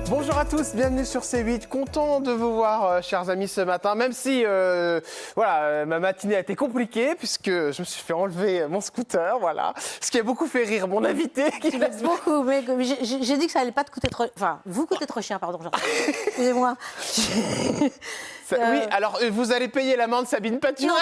Bonjour à tous, bienvenue sur C8. Content de vous voir, chers amis, ce matin. Même si, ma matinée a été compliquée puisque je me suis fait enlever mon scooter, voilà. Ce qui a beaucoup fait rire mon invité. Beaucoup, mais j'ai dit que ça allait pas te coûter trop... Enfin, vous coûter trop cher, pardon. Excusez-moi. Oui, alors vous allez payer l'amende Sabine Paturel. Non,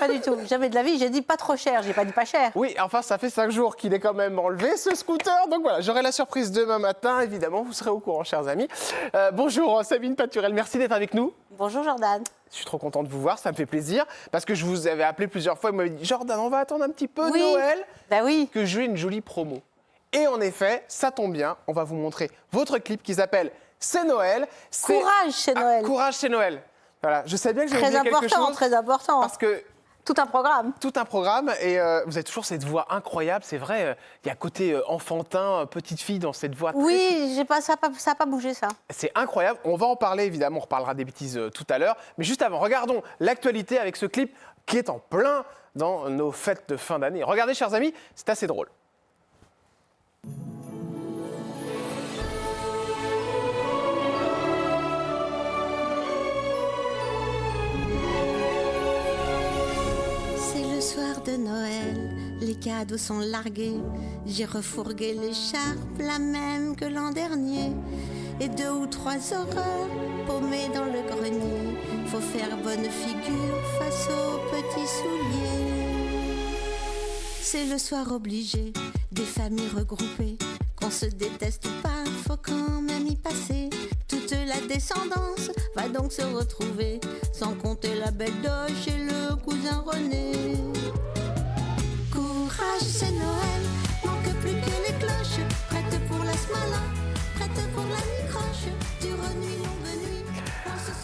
pas du tout. Jamais de la vie, j'ai dit pas trop cher, j'ai pas dit pas cher. Oui, enfin, ça fait 5 jours qu'il est quand même enlevé, ce scooter. Donc voilà, j'aurai la surprise demain matin, évidemment, vous serez au courant, chers amis. Bonjour Sabine Paturel, merci d'être avec nous. Bonjour Jordan. Je suis trop content de vous voir, ça me fait plaisir, parce que je vous avais appelé plusieurs fois, vous m'avez dit « Jordan, on va attendre un petit peu Noël, que je joue une jolie promo ». Et en effet, ça tombe bien, on va vous montrer votre clip qui s'appelle « C'est Noël ». Courage, c'est Noël. Courage, c'est Noël. Voilà, je sais bien que j'ai oublié quelque chose. Très important. Parce que tout un programme. Tout un programme, et vous avez toujours cette voix incroyable, c'est vrai, il y a côté enfantin, petite fille dans cette voix. Oui, ça n'a pas bougé ça. C'est incroyable, on va en parler évidemment, on reparlera des bêtises tout à l'heure, mais juste avant, regardons l'actualité avec ce clip qui est en plein dans nos fêtes de fin d'année. Regardez, chers amis, c'est assez drôle. Soir de Noël, les cadeaux sont largués. J'ai refourgué l'écharpe, la même que l'an dernier. Et 2 ou 3 horreurs paumées dans le grenier. Faut faire bonne figure face aux petits souliers. C'est le soir obligé, des familles regroupées. Qu'on se déteste pas, faut quand même y passer. Toute la descendance va donc se retrouver, sans compter la belle Doche et le cousin René. Courage, c'est Noël, manque plus que les cloches. Prête pour la smala, prête pour la microche. Dure nuit, longue nuit.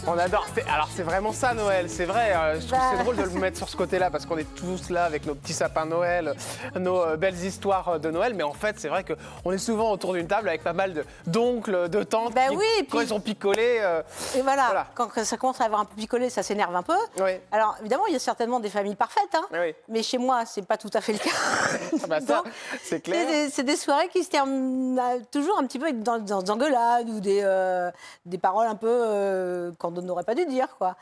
On adore, alors c'est vraiment ça Noël, c'est vrai, je trouve que c'est drôle de le mettre sur ce côté-là parce qu'on est tous là avec nos petits sapins Noël, nos belles histoires de Noël, mais en fait c'est vrai qu'on est souvent autour d'une table avec pas mal d'oncles, de tantes quand ils ont picolé. Et voilà, quand ça commence à avoir un peu picolé, ça s'énerve un peu. Oui. Alors évidemment, il y a certainement des familles parfaites, hein, oui. Mais chez moi, c'est pas tout à fait le cas. Ah bah ça, c'est clair. C'est des soirées qui se terminent toujours un petit peu dans des engueulades ou des paroles un peu qu'on n'aurait pas dû dire, quoi.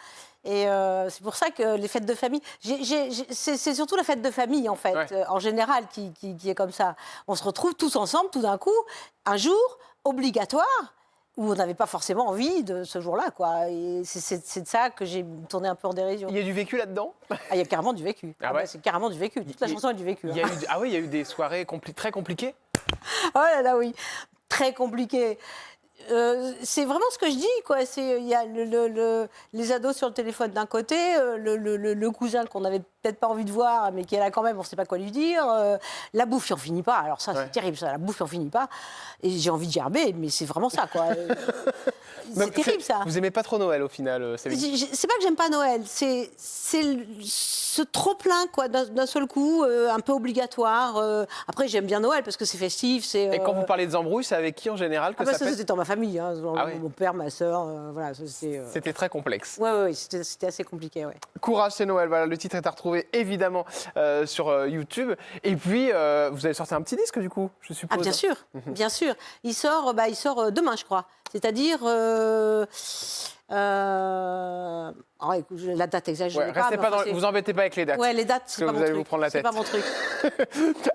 Et c'est pour ça que les fêtes de famille, c'est surtout la fête de famille, en fait, en général, qui est comme ça. On se retrouve tous ensemble, tout d'un coup, un jour obligatoire, où on n'avait pas forcément envie de ce jour-là, quoi. Et c'est de ça que j'ai tourné un peu en dérision. Il y a du vécu là-dedans ? Il y a carrément du vécu. Ah ouais. C'est carrément du vécu. Toute la chanson est du vécu. Il y a il y a eu des soirées très compliquées ? Oh là là, oui. Très compliquées. C'est vraiment ce que je dis, quoi. Il y a les ados sur le téléphone d'un côté, le cousin qu'on n'avait peut-être pas envie de voir, mais qui est là quand même, on ne sait pas quoi lui dire. La bouffe, il n'en finit pas. Alors ça, c'est terrible, ça. La bouffe, il n'en finit pas. Et j'ai envie de gerber, mais c'est vraiment ça, quoi. C'est terrible, ça. Vous aimez pas trop Noël, au final, Sabine ? C'est pas que j'aime pas Noël, c'est ce trop-plein, quoi, d'un seul coup, un peu obligatoire. Après, j'aime bien Noël parce que c'est festif. Et quand vous parlez des embrouilles, c'est avec qui en général que ça c'était dans ma famille, hein, mon père, ma sœur, voilà. C'était très complexe. Oui, c'était assez compliqué, ouais. Courage, c'est Noël, voilà, le titre est à retrouver évidemment sur YouTube. Et puis, vous avez sorti un petit disque du coup, je suppose. Ah, bien sûr, bien sûr. Il sort demain, je crois. C'est-à-dire... écoute, la date exacte, je ne sais pas. Vous embêtez pas avec les dates. Ouais, les dates, c'est pas mon truc. Vous allez vous prendre la tête. C'est pas mon truc.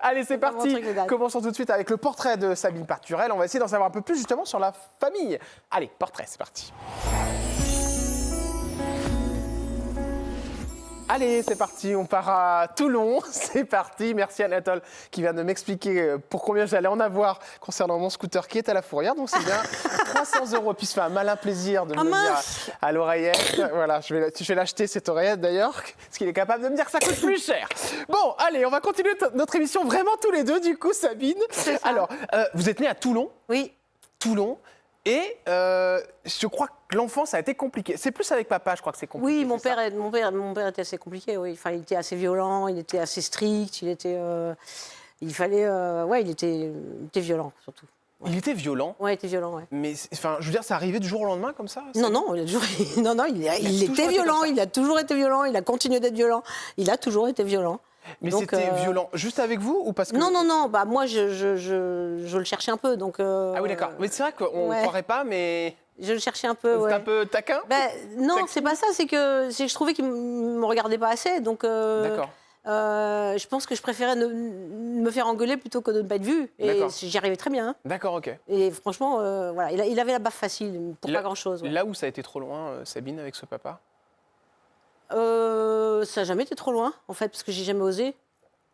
Allez, c'est parti. Commençons tout de suite avec le portrait de Sabine Paturel. On va essayer d'en savoir un peu plus justement sur la famille. Allez, portrait, c'est parti. Allez, c'est parti, on part à Toulon, c'est parti. Merci Anatole qui vient de m'expliquer pour combien j'allais en avoir concernant mon scooter qui est à la fourrière. Donc c'est bien 300 €. Puis ça fait un malin plaisir de me le dire à l'oreillette. Voilà, je vais l'acheter cette oreillette d'ailleurs, parce qu'il est capable de me dire que ça coûte plus cher. Bon, allez, on va continuer notre émission vraiment tous les deux du coup, Sabine. Alors, vous êtes née à Toulon ? Oui. Toulon. Et je crois que l'enfance a été compliquée. C'est plus avec papa, je crois que c'est compliqué. Oui, mon père était assez compliqué. Oui. Enfin, il était assez violent, il était assez strict, il était violent surtout. Ouais. Il était violent. Oui, il était violent, ouais. Mais enfin, je veux dire, ça arrivait du jour au lendemain comme ça. Non, il était violent. Il a toujours été violent. Il a continué d'être violent. Il a toujours été violent. Mais Donc, c'était violent juste avec vous ou parce que... Non, non, non, bah, moi, je le cherchais un peu, donc... Ah oui, d'accord. Mais c'est vrai qu'on ne ouais. croirait pas, mais Je le cherchais un peu, c'est ouais. un peu taquin. Ben, non, Taquin. c'est pas ça, c'est que je trouvais qu'il me regardait pas assez, donc... D'accord. je pense que je préférais me faire engueuler plutôt que de ne pas être vue. Et D'accord. j'y arrivais très bien. Hein. D'accord, ok. Et franchement, voilà, il avait la baffe facile pour Là- pas grand-chose. Ouais. Là où ça a été trop loin, Sabine, avec ce papa? Ça n'a jamais été trop loin, en fait, parce que j'ai jamais osé.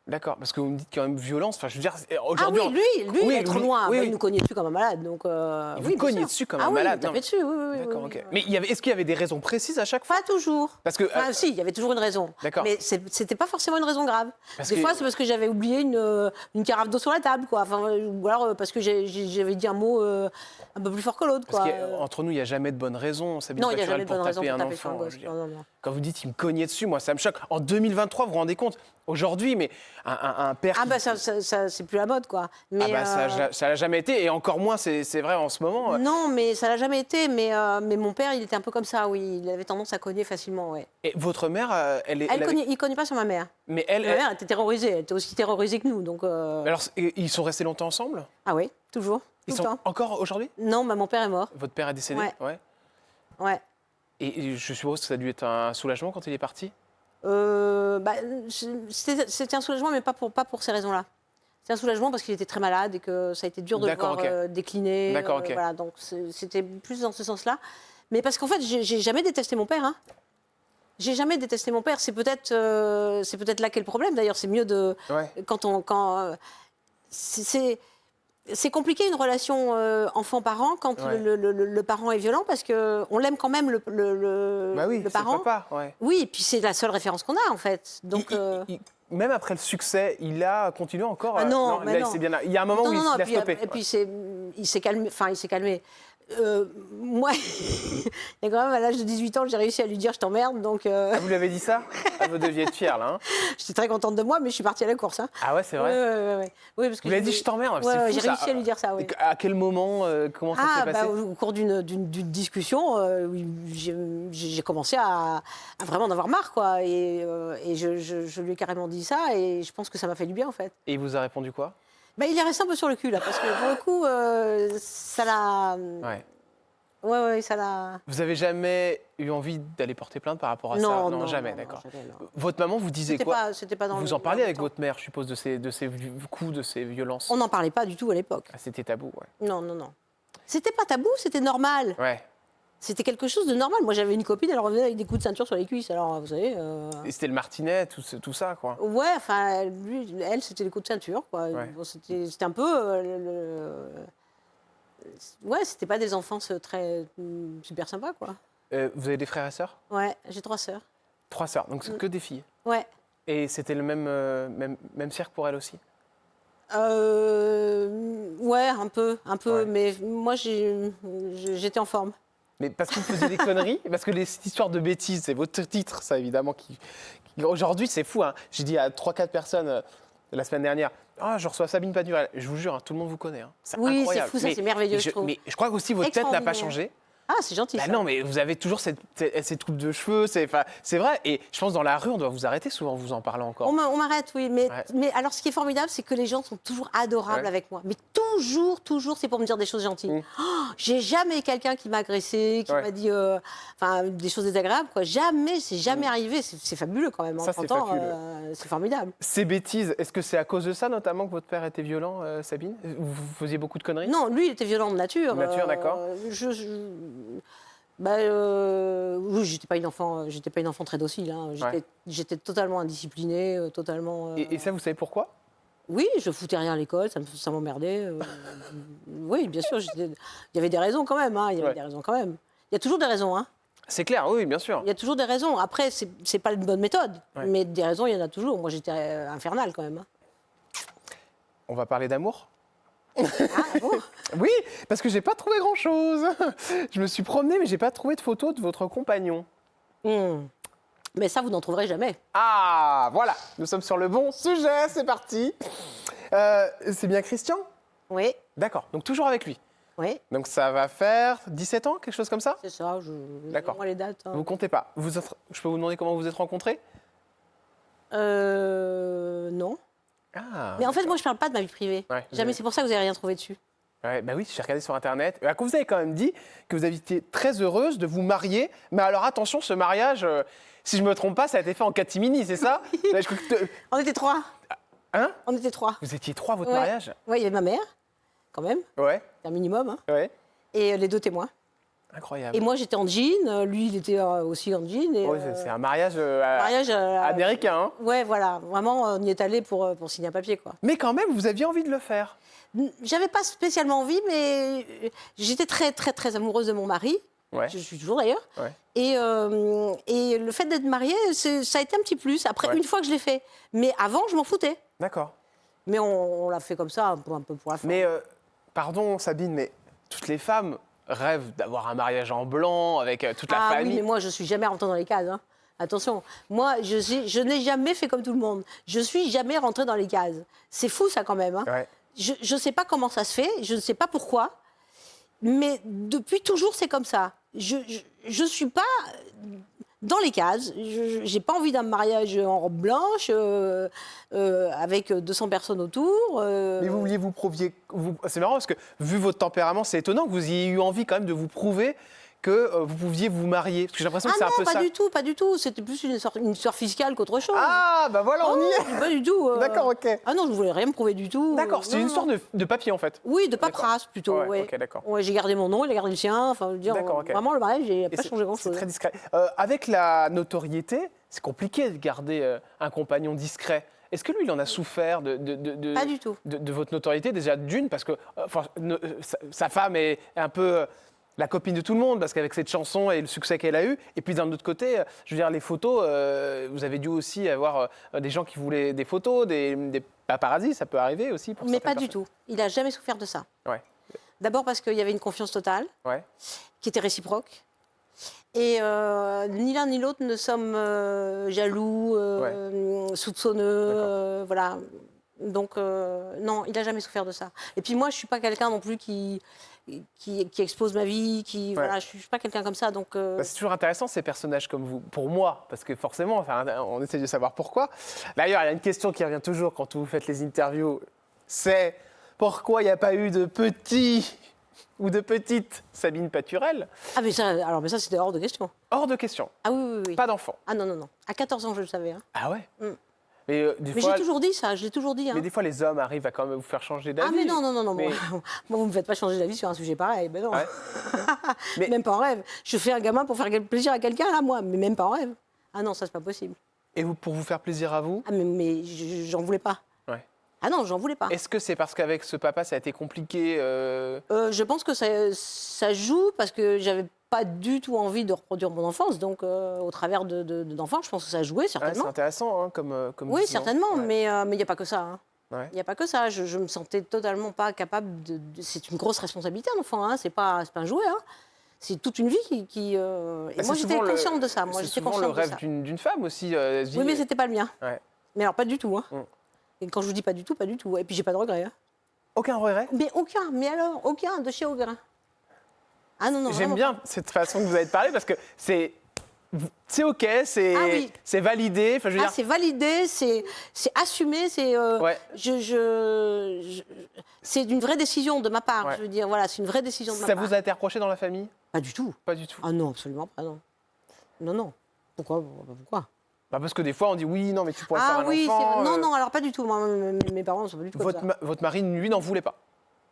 D'accord, parce que vous me dites quand même violence. Enfin, je veux dire, Ah aujourd'hui... oui, lui, il Oui, est trop lui- loin. oui, Bah, oui. il nous cognait dessus comme un malade. Donc, Il oui, vous bien cognait sûr. dessus comme ah un oui, malade. il tapait dessus, oui, oui. D'accord, oui, ok. oui. Mais est-ce qu'il y avait des raisons précises à chaque fois? Pas toujours. Parce que... Enfin, si, il y avait toujours une raison. D'accord. Mais c'était pas forcément une raison grave. Parce Des que- fois, c'est parce que j'avais oublié une carafe d'eau sur la table, quoi. Enfin, ou alors parce que j'avais dit un mot un peu plus fort que l'autre, Parce quoi. qu'entre nous, il n'y a jamais de bonne raison, Sabine Non, il n'y a Patural, jamais de pour bonne raison taper pour un taper sur un enfant. gosse. Je veux dire. Non, non, non. Quand vous dites il me cognait dessus, moi ça me choque. En 2023, vous vous rendez compte, aujourd'hui, mais un père. Ah qui- bah ça c'est plus la mode, quoi. Mais, Ah bah, ça l'a jamais été, et encore moins, c'est vrai en ce moment. non, mais ça l'a jamais été. Mais mon père, il était un peu comme ça, oui. Il avait tendance à cogner facilement, ouais. Et votre mère, Il cognait pas sur ma mère. Mais Ma mère était terrorisée. Elle était aussi terrorisée que nous, donc. alors, ils sont restés longtemps ensemble? Ah oui, toujours, Ils tout sont le temps. encore aujourd'hui? Non, bah, mon père est mort. Votre père est décédé? Ouais. Ouais. Et je suppose que ça a dû être un soulagement quand il est parti? Bah, c'était un soulagement, mais pas pour ces raisons-là. C'est un soulagement parce qu'il était très malade et que ça a été dur de le D'accord, voir ok. décliner. D'accord, ok. Voilà, donc c'était plus dans ce sens-là. Mais parce qu'en fait, j'ai jamais détesté mon père. Hein. J'ai jamais détesté mon père. C'est peut-être là qu'est le problème. D'ailleurs, c'est mieux de Ouais. c'est compliqué une relation enfant-parent quand Ouais. le parent est violent parce que on l'aime quand même le Bah oui, le c'est parent. le papa, ouais. Oui, et puis c'est la seule référence qu'on a en fait. Donc Même après le succès, il a continué encore. Ah non, mais là, non. Il y a un moment où il a puis, stoppé. et puis il s'est calmé. Enfin, il s'est calmé. Moi, il y a quand même à l'âge de 18 ans, j'ai réussi à lui dire je t'emmerde, donc Ah, vous lui avez dit ça? Ah, vous deviez être fière, là. Hein. j'étais très contente de moi, mais je suis partie à la course. Hein. Ah ouais, c'est vrai. Ouais. Oui, parce que Vous lui avez dit je t'emmerde? Ouais, C'est fou, j'ai ça. réussi à lui dire ça, oui. Et à quel moment? Comment ça s'est passé? Au cours d'une discussion, j'ai commencé à vraiment en avoir marre, quoi. Et je lui ai carrément dit ça, et je pense que ça m'a fait du bien, en fait. Et il vous a répondu quoi? Bah, il est resté un peu sur le cul, là, parce que pour le coup, ça l'a. Ouais. Ouais, ça l'a. Vous avez jamais eu envie d'aller porter plainte par rapport à ça? Non, jamais, non, d'accord. jamais, non. Votre maman vous disait quoi? C'était pas dans Vous le- en parliez dans le avec temps. votre mère, je suppose, de ces coups, de ces violences? On n'en parlait pas du tout à l'époque. Ah, c'était tabou, ouais. Non. C'était pas tabou, c'était normal. Ouais. C'était quelque chose de normal. Moi, j'avais une copine, elle revenait avec des coups de ceinture sur les cuisses. Alors, vous savez. Et c'était le martinet, tout ça, quoi. Ouais, enfin, elle, c'était les coups de ceinture, quoi. Ouais. Bon, c'était un peu. Ouais, c'était pas des enfances très super sympas, quoi. Vous avez des frères et sœurs? Ouais, j'ai 3 sœurs. 3 sœurs, donc c'est que des filles. Ouais. Et c'était le même cirque pour elles aussi? Ouais, un peu. Ouais. Mais moi, j'étais en forme. Mais parce que vous faisiez des conneries? Parce que cette histoire de bêtises, c'est votre titre, ça, évidemment. Aujourd'hui, c'est fou. Hein. J'ai dit à 3-4 personnes la semaine dernière, ah, je reçois Sabine Patural. Je vous jure, hein, tout le monde vous connaît. Hein. C'est Oui, incroyable. c'est fou, ça, c'est merveilleux, je trouve. Mais je crois qu'aussi, votre tête n'a pas Extraordinaire. changé. Ah, c'est gentil. Bah ça. non, mais vous avez toujours cette coupe de cheveux. C'est vrai. Et je pense dans la rue, on doit vous arrêter souvent, vous en parlant encore. On m'arrête, oui. Ouais. Mais alors, ce qui est formidable, c'est que les gens sont toujours adorables Ouais. avec moi. Mais toujours, c'est pour me dire des choses gentilles. Mm. Oh, j'ai jamais quelqu'un qui m'a agressé, qui Ouais. m'a dit des choses désagréables. Quoi. Jamais, c'est jamais arrivé. C'est fabuleux quand même. En Ça, c'est 30 ans, fabuleux. c'est formidable. Ces bêtises, est-ce que c'est à cause de ça, notamment, que votre père était violent, Sabine? Vous faisiez beaucoup de conneries? Non, lui, il était violent de nature. De nature, d'accord. Oui, j'étais pas une enfant très docile. Hein. Ouais. J'étais totalement indisciplinée, totalement. Et ça, vous savez pourquoi? Oui, je foutais rien à l'école, ça m'emmerdait. Oui, bien sûr, il y avait des raisons quand même. Hein, il y avait Ouais. des raisons quand même. Il y a toujours des raisons. Hein. C'est clair, oui, bien sûr. Il y a toujours des raisons. Après, c'est pas une bonne méthode, Ouais. mais des raisons, il y en a toujours. Moi, j'étais infernale quand même. Hein. On va parler d'amour? Ah bon? Oui, parce que j'ai pas trouvé grand-chose. Je me suis promenée, mais j'ai pas trouvé de photo de votre compagnon. Mais ça, vous n'en trouverez jamais. Ah, voilà, nous sommes sur le bon sujet, c'est parti. C'est bien Christian? Oui, D'accord, donc toujours avec lui. oui, Donc ça va faire 17 ans, quelque chose comme ça? c'est ça. D'accord. Moi, les dates. Hein. Vous comptez pas. Je peux vous demander comment vous vous êtes rencontrés? Mais en fait, moi, je parle pas de ma vie privée. Ouais, Jamais. C'est pour ça que vous n'avez rien trouvé dessus. Ouais, bah oui, j'ai regardé sur Internet. Vous avez quand même dit que vous avez été très heureuse de vous marier. Mais alors attention, ce mariage, si je ne me trompe pas, ça a été fait en catimini, c'est ça? On était 3. Hein? On était 3. Vous étiez 3 à votre Ouais. mariage? Oui, il y avait ma mère, quand même. Ouais, C'est un minimum. Hein. ouais. Et les 2 témoins. Incroyable. Et moi, j'étais en jean. Lui, il était aussi en jean. Et, Ouais, c'est un mariage, mariage américain. Hein. Ouais, voilà. Vraiment, on y est allé pour signer un papier, quoi. Mais quand même, vous aviez envie de le faire. J'avais pas spécialement envie, mais j'étais très, très, très amoureuse de mon mari. Ouais. Je suis toujours d'ailleurs. Ouais. Et le fait d'être mariée, ça a été un petit plus. Après, Ouais. une fois que je l'ai fait. Mais avant, je m'en foutais. D'accord. Mais on l'a fait comme ça, un peu pour la forme. Mais, pardon Sabine, mais toutes les femmes rêvent d'avoir un mariage en blanc avec toute la famille. Oui, mais moi, je suis jamais rentrée dans les cases. Hein. Attention, moi, je n'ai jamais fait comme tout le monde. Je suis jamais rentrée dans les cases. C'est fou, ça, quand même. Hein. Ouais. Je ne sais pas comment ça se fait, je ne sais pas pourquoi, mais depuis toujours, c'est comme ça. Je ne suis pas dans les cases. Je n'ai pas envie d'un mariage en robe blanche, avec 200 personnes autour. Mais vous vouliez vous prouviez. C'est marrant parce que, vu votre tempérament, c'est étonnant que vous ayez eu envie quand même de vous prouver que vous pouviez vous marier. Parce que j'ai l'impression que c'est un peu pas ça. du tout, pas du tout. C'était plus une histoire fiscale qu'autre chose. Ah, bah voilà, on y est. Pas du tout. D'accord, ok. Ah non, je ne voulais rien me prouver du tout. D'accord, c'est Non, une non. histoire de papier en fait. Oui, de paperasse plutôt. Ouais, Ouais. ok, d'accord. Ouais, j'ai gardé mon nom, il a gardé le sien. Enfin, je veux dire, D'accord, ok. vraiment, le mariage, il n'a Et pas changé c'est grand-chose. très discret. Avec la notoriété, c'est compliqué de garder un compagnon discret. Est-ce que lui, il en a souffert Pas du tout. de votre notoriété, déjà d'une, parce que sa femme est un peu la copine de tout le monde, parce qu'avec cette chanson et le succès qu'elle a eu, et puis d'un autre côté, je veux dire, les photos, vous avez dû aussi avoir des gens qui voulaient des photos, des paparazzis, ça peut arriver aussi pour Mais certaines pas du personnes. tout. Il n'a jamais souffert de ça. Ouais, D'abord parce qu'il y avait une confiance totale, ouais, qui était réciproque. Et ni l'un ni l'autre ne sommes jaloux, soupçonneux, voilà. Donc, non, il n'a jamais souffert de ça. Et puis moi, je ne suis pas quelqu'un non plus qui expose ma vie, voilà, je ne suis pas quelqu'un comme ça. Donc, Bah, c'est toujours intéressant ces personnages comme vous, pour moi, parce que forcément, on essaie de savoir pourquoi. D'ailleurs, il y a une question qui revient toujours quand vous faites les interviews, c'est pourquoi il n'y a pas eu de petit ou de petite Sabine Paturel? Ah, mais ça, c'était hors de question. Hors de question. Ah oui, oui, oui. Pas d'enfant. Ah non, non, non. À 14 ans, je le savais. Hein. Ah ouais. Mm. Mais, Mais j'ai toujours dit ça, je l'ai toujours dit. Hein. mais des fois, les hommes arrivent à quand même vous faire changer d'avis. Ah mais non, non, non, non. Mais- Moi, vous ne me faites pas changer d'avis sur un sujet pareil. Ben non. Ouais. Mais- Même pas en rêve. Je fais un gamin pour faire plaisir à quelqu'un, là, moi, mais même pas en rêve. Ah non, ça, c'est pas possible. Et pour vous faire plaisir à vous, Ah mais j'en voulais pas. ouais. Ah non, j'en voulais pas. Est-ce que c'est parce qu'avec ce papa, ça a été compliqué Je pense que ça joue parce que j'avais pas du tout envie de reproduire mon enfance. Donc, au travers d'enfants, je pense que ça a joué, Ouais, certainement. c'est intéressant hein, comme Oui, vision. certainement, Ouais. mais il n'y a pas que ça. Hein. Ouais. Il n'y a pas que ça. Je me sentais totalement pas capable c'est une grosse responsabilité, un enfant. Hein. C'est pas un jouet. Hein. C'est toute une vie qui. Et Bah, moi, c'est j'étais souvent consciente de ça. Moi, C'est j'étais souvent consciente le rêve de ça. d'une femme aussi. se dit, Oui, mais c'était pas le mien. Ouais. Mais alors, pas du tout. Hein. Mm. Et quand je vous dis pas du tout, pas du tout. Et puis, j'ai pas de regrets. Hein. Aucun regret. Mais aucun. Mais alors, aucun de chez Augurin. Ah non, non. J'aime vraiment bien cette façon que vous avez de parler parce que c'est OK, c'est Ah oui. c'est validé. Enfin, je veux Ah, dire, c'est validé, c'est assumé, c'est Ouais. c'est une vraie décision de ma part. Ouais. Je veux dire, voilà, c'est une vraie décision de ma ça part. vous a été reproché dans la famille? Pas du tout. Pas du tout. Ah non, absolument pas, non. Non, non. Pourquoi? Bah, parce que des fois, on dit oui, non, mais tu pourrais Ah faire un oui, enfant. non, non, alors pas du tout. Moi, mes parents ne sont pas du tout comme ça. Votre mari, lui, n'en voulait pas.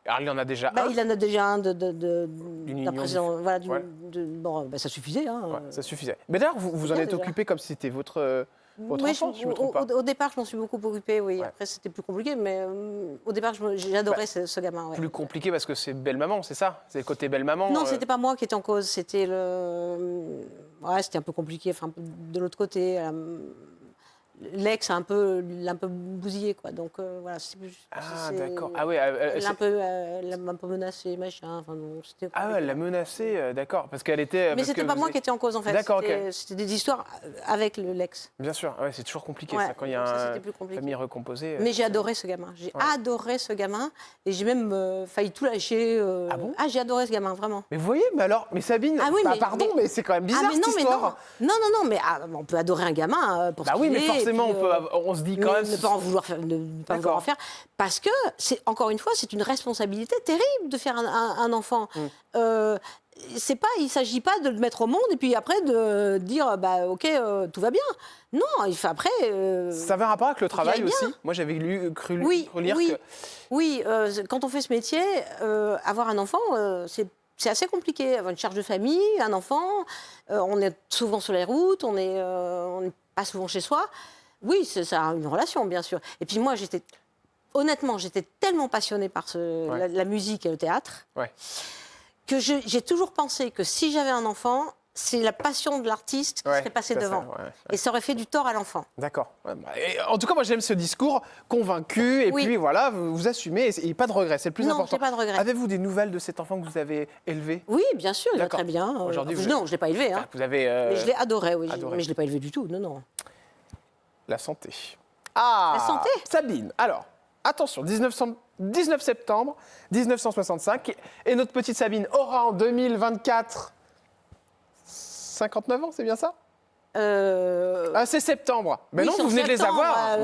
Alors, il en a déjà un. Il en a déjà un union d'un précédent. Voilà, Ouais. bon, ça suffisait. Hein. Ouais, ça suffisait. Mais d'ailleurs, vous en bien, êtes déjà. occupé comme si c'était votre Oui, enfant, si je me trompe pas. au départ, je m'en suis beaucoup occupée, oui. Ouais. Après, c'était plus compliqué, mais au départ, j'adorais ce gamin. Ouais. Plus compliqué parce que c'est belle-maman, c'est ça? C'est le côté belle-maman Non, c'était pas moi qui étais en cause, c'était ouais, c'était un peu compliqué, enfin, de l'autre côté. L'ex l'a un peu bousillé, quoi. Donc voilà, c'est plus. Ah, c'est- d'accord. Ah ouais, Elle m'a un peu menacé, machin. Enfin, non, c'était ah ouais, elle l'a compliqué. menacée, d'accord. Parce qu'elle était. Mais parce c'était que pas vous moi avez- qui étais en cause, en fait. D'accord, ok. C'était des histoires avec l'ex. Bien sûr, ouais, c'est toujours compliqué Ouais, ça quand il y a donc ça, une c'était plus compliqué. famille recomposée. Mais j'ai adoré ce gamin. J'ai Ouais. adoré ce gamin. Et j'ai même failli tout lâcher. Ah bon? J'ai adoré ce gamin, vraiment. Mais vous voyez, mais Sabine, Ah oui, bah, mais- pardon, mais c'est quand même bizarre mais non, cette mais histoire. non. Non, mais on peut adorer un gamin pour Bah ce oui, qu'il mais est, forcément, puis, on se dit quand même... ne pas en vouloir faire, ne pas vouloir en faire, parce que c'est encore une fois, c'est une responsabilité terrible de faire un enfant. Il s'agit pas de le mettre au monde et puis après de dire bah ok tout va bien. Non, il fait après. Ça avait un rapport avec le travail bien. aussi. Moi, j'avais cru lire oui, que... oui. Quand on fait ce métier, avoir un enfant, c'est assez compliqué. Avoir une charge de famille, un enfant, on est souvent sur les routes, on n'est pas souvent chez soi. Oui, ça a une relation, bien sûr. Et puis moi, honnêtement, j'étais tellement passionnée par la musique et le théâtre que j'ai toujours pensé que si j'avais un enfant, c'est la passion de l'artiste qui serait passée devant. Et ça aurait fait du tort à l'enfant. D'accord. En tout cas, moi, j'aime ce discours convaincu. Et puis, voilà, vous assumez. Et pas de regret, c'est le plus important. Non, pas de regret. Avez-vous des nouvelles de cet enfant que vous avez élevé? Oui, bien sûr, il va très bien. Aujourd'hui, non, je ne l'ai pas élevé. Hein. Vous avez, mais je l'ai adoré, oui. adoré. Mais je ne l'ai pas élevé du tout, non. La santé. Ah, la santé. Sabine, alors, attention, 19 septembre 1965. Et notre petite Sabine aura en 2024... 59 ans, c'est bien ça c'est septembre. Mais oui, non, vous venez de les avoir.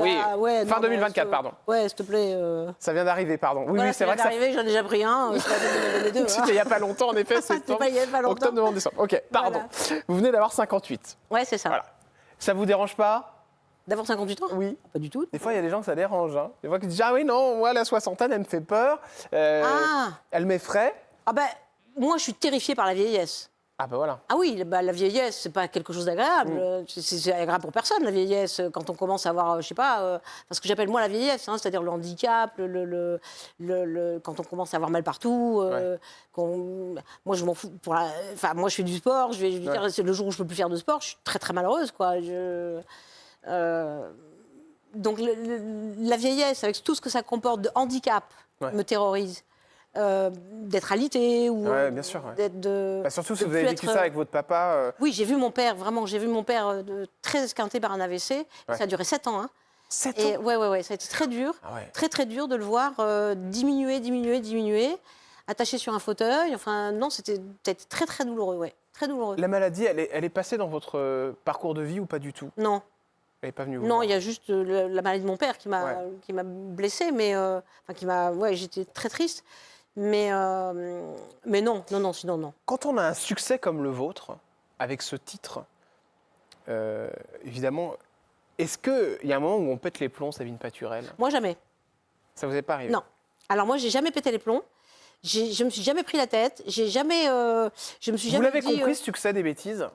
Fin 2024, pardon. Ouais, s'il te plaît. Ça vient d'arriver, pardon. Oui, voilà, c'est vrai que ça vient d'arriver, j'en ai déjà pris un. Les deux. C'était il n'y a pas longtemps, en effet, septembre, il y a pas longtemps. octobre, novembre, décembre. Ok, pardon. Voilà. Vous venez d'avoir 58. Ouais, c'est ça. Voilà. Ça vous dérange pas? D'avoir 58 ans? Oui. Pas du tout. Des fois, il y a des gens que ça dérange. Hein. Des fois qui disent, ah oui, non, moi, la soixantaine, elle me fait peur. Elle m'effraie. Ah ben, moi, je suis terrifiée par la vieillesse. Ah ben voilà. Ah oui, la vieillesse, c'est pas quelque chose d'agréable. C'est agréable pour personne, la vieillesse. Quand on commence à avoir, je sais pas, ce que j'appelle moi la vieillesse, hein, c'est-à-dire le handicap, quand on commence à avoir mal partout. Moi, je m'en fous. Moi, je fais du sport. Je vais dire, c'est le jour où je peux plus faire de sport, je suis très très malheureuse, quoi. Donc la vieillesse, avec tout ce que ça comporte de handicap, me terrorise. D'être alité ou bien sûr, d'être surtout si vous avez vécu ça avec votre papa. Oui, j'ai vu mon père très esquinté par un AVC. Ça a duré 7 ans. Hein. 7 ans. Ouais, ça a été très dur, très dur de le voir diminuer, attaché sur un fauteuil. Enfin, non, c'était très très douloureux, très douloureux. La maladie, elle est passée dans votre parcours de vie ou pas du tout? Non. Elle n'est pas venue vous Non, voir. il y a juste la maladie de mon père qui m'a blessée, mais j'étais très triste. Mais non, sinon non. Quand on a un succès comme le vôtre, avec ce titre, évidemment, est-ce qu'il y a un moment où on pète les plombs, Sabine Paturel? Moi, jamais. Ça vous est pas arrivé? Non. Alors moi, j'ai jamais pété les plombs. Je me suis jamais pris la tête. J'ai jamais. Je me suis Vous jamais l'avez dit, compris, ce succès des bêtises?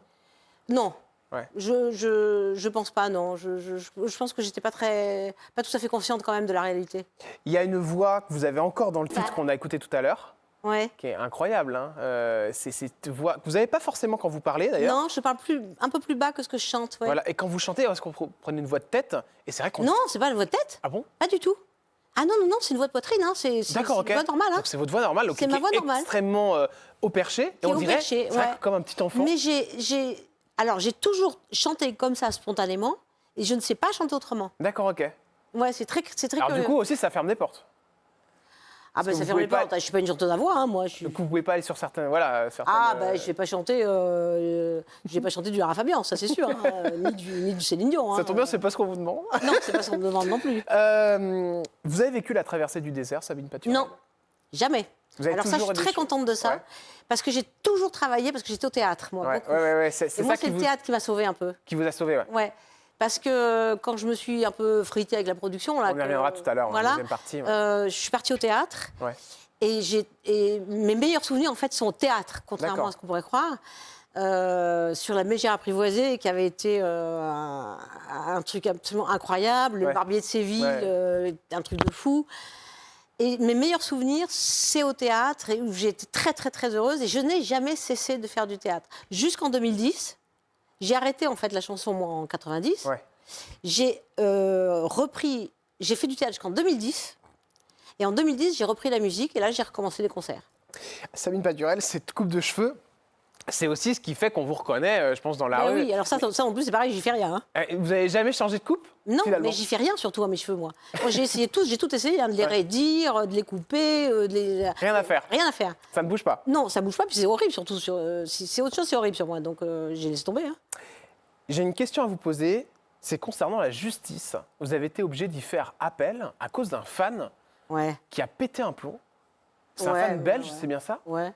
Non. Ouais. Je pense pas, non. Je pense que j'étais pas tout à fait consciente quand même de la réalité. Il y a une voix que vous avez encore dans le titre qu'on a écouté tout à l'heure, qui est incroyable. Hein. C'est cette voix que vous n'avez pas forcément quand vous parlez, d'ailleurs. Non, je parle un peu plus bas que ce que je chante. Ouais. Voilà. Et quand vous chantez, est-ce qu'on prenait une voix de tête? Et c'est vrai qu'on... Non, c'est pas une voix de tête. Ah bon? Pas du tout. Ah non, c'est une voix de poitrine. Hein. C'est une voix normale. Hein. Donc c'est votre voix normale, c'est ma voix normale. Extrêmement au perché. Et on dirait comme un petit enfant. Mais j'ai toujours chanté comme ça spontanément et je ne sais pas chanter autrement. D'accord, ok. Ouais, c'est très Alors curieux. du coup aussi, ça ferme des portes. Ah ben ça ferme les portes. Je suis pas une chanteuse à voix, hein, moi. Donc vous pouvez pas aller sur certains, je vais pas chanter, du Lara Fabian, ça c'est sûr, hein, ni du Céline Dion. Ça tombe bien, c'est pas ce qu'on vous demande. Non, c'est pas ce qu'on me demande non plus. Vous avez vécu la traversée du désert, Sabine Paturel? Non, jamais. Alors ça, je suis très contente de ça, parce que j'ai toujours travaillé, parce que j'étais au théâtre, moi. C'est le théâtre qui m'a sauvée un peu. Qui vous a sauvé, ouais. Parce que quand je me suis un peu fritée avec la production... Là, on y reviendra tout à l'heure, dans la deuxième partie. Je suis partie au théâtre, et mes meilleurs souvenirs, en fait, sont au théâtre, contrairement à ce qu'on pourrait croire. Sur la Mégère apprivoisée, qui avait été un truc absolument incroyable, le Barbier de Séville, un truc de fou. Et mes meilleurs souvenirs, c'est au théâtre, où j'ai été très, très, très heureuse. Et je n'ai jamais cessé de faire du théâtre. Jusqu'en 2010, j'ai arrêté, en fait, la chanson, moi, en 90. J'ai j'ai fait du théâtre jusqu'en 2010. Et en 2010, j'ai repris la musique. Et là, j'ai recommencé les concerts. Sabine Paturel, cette coupe de cheveux, c'est aussi ce qui fait qu'on vous reconnaît, je pense, dans la rue. Oui, alors ça en plus, c'est pareil, j'y fais rien. Hein. Vous n'avez jamais changé de coupe? Non, finalement. mais j'y fais rien, surtout à mes cheveux, moi. J'ai tout essayé, hein, de les raidir, de les couper, Rien à faire. Rien à faire. Ça ne bouge pas? Non, ça bouge pas, puis c'est horrible, surtout. Si c'est autre chose, c'est horrible sur moi, donc j'ai laissé tomber. Hein. J'ai une question à vous poser. c'est concernant la justice. Vous avez été obligé d'y faire appel à cause d'un fan Ouais, qui a pété un plomb. C'est un Ouais, fan ouais, belge, ouais. c'est bien ça? ouais,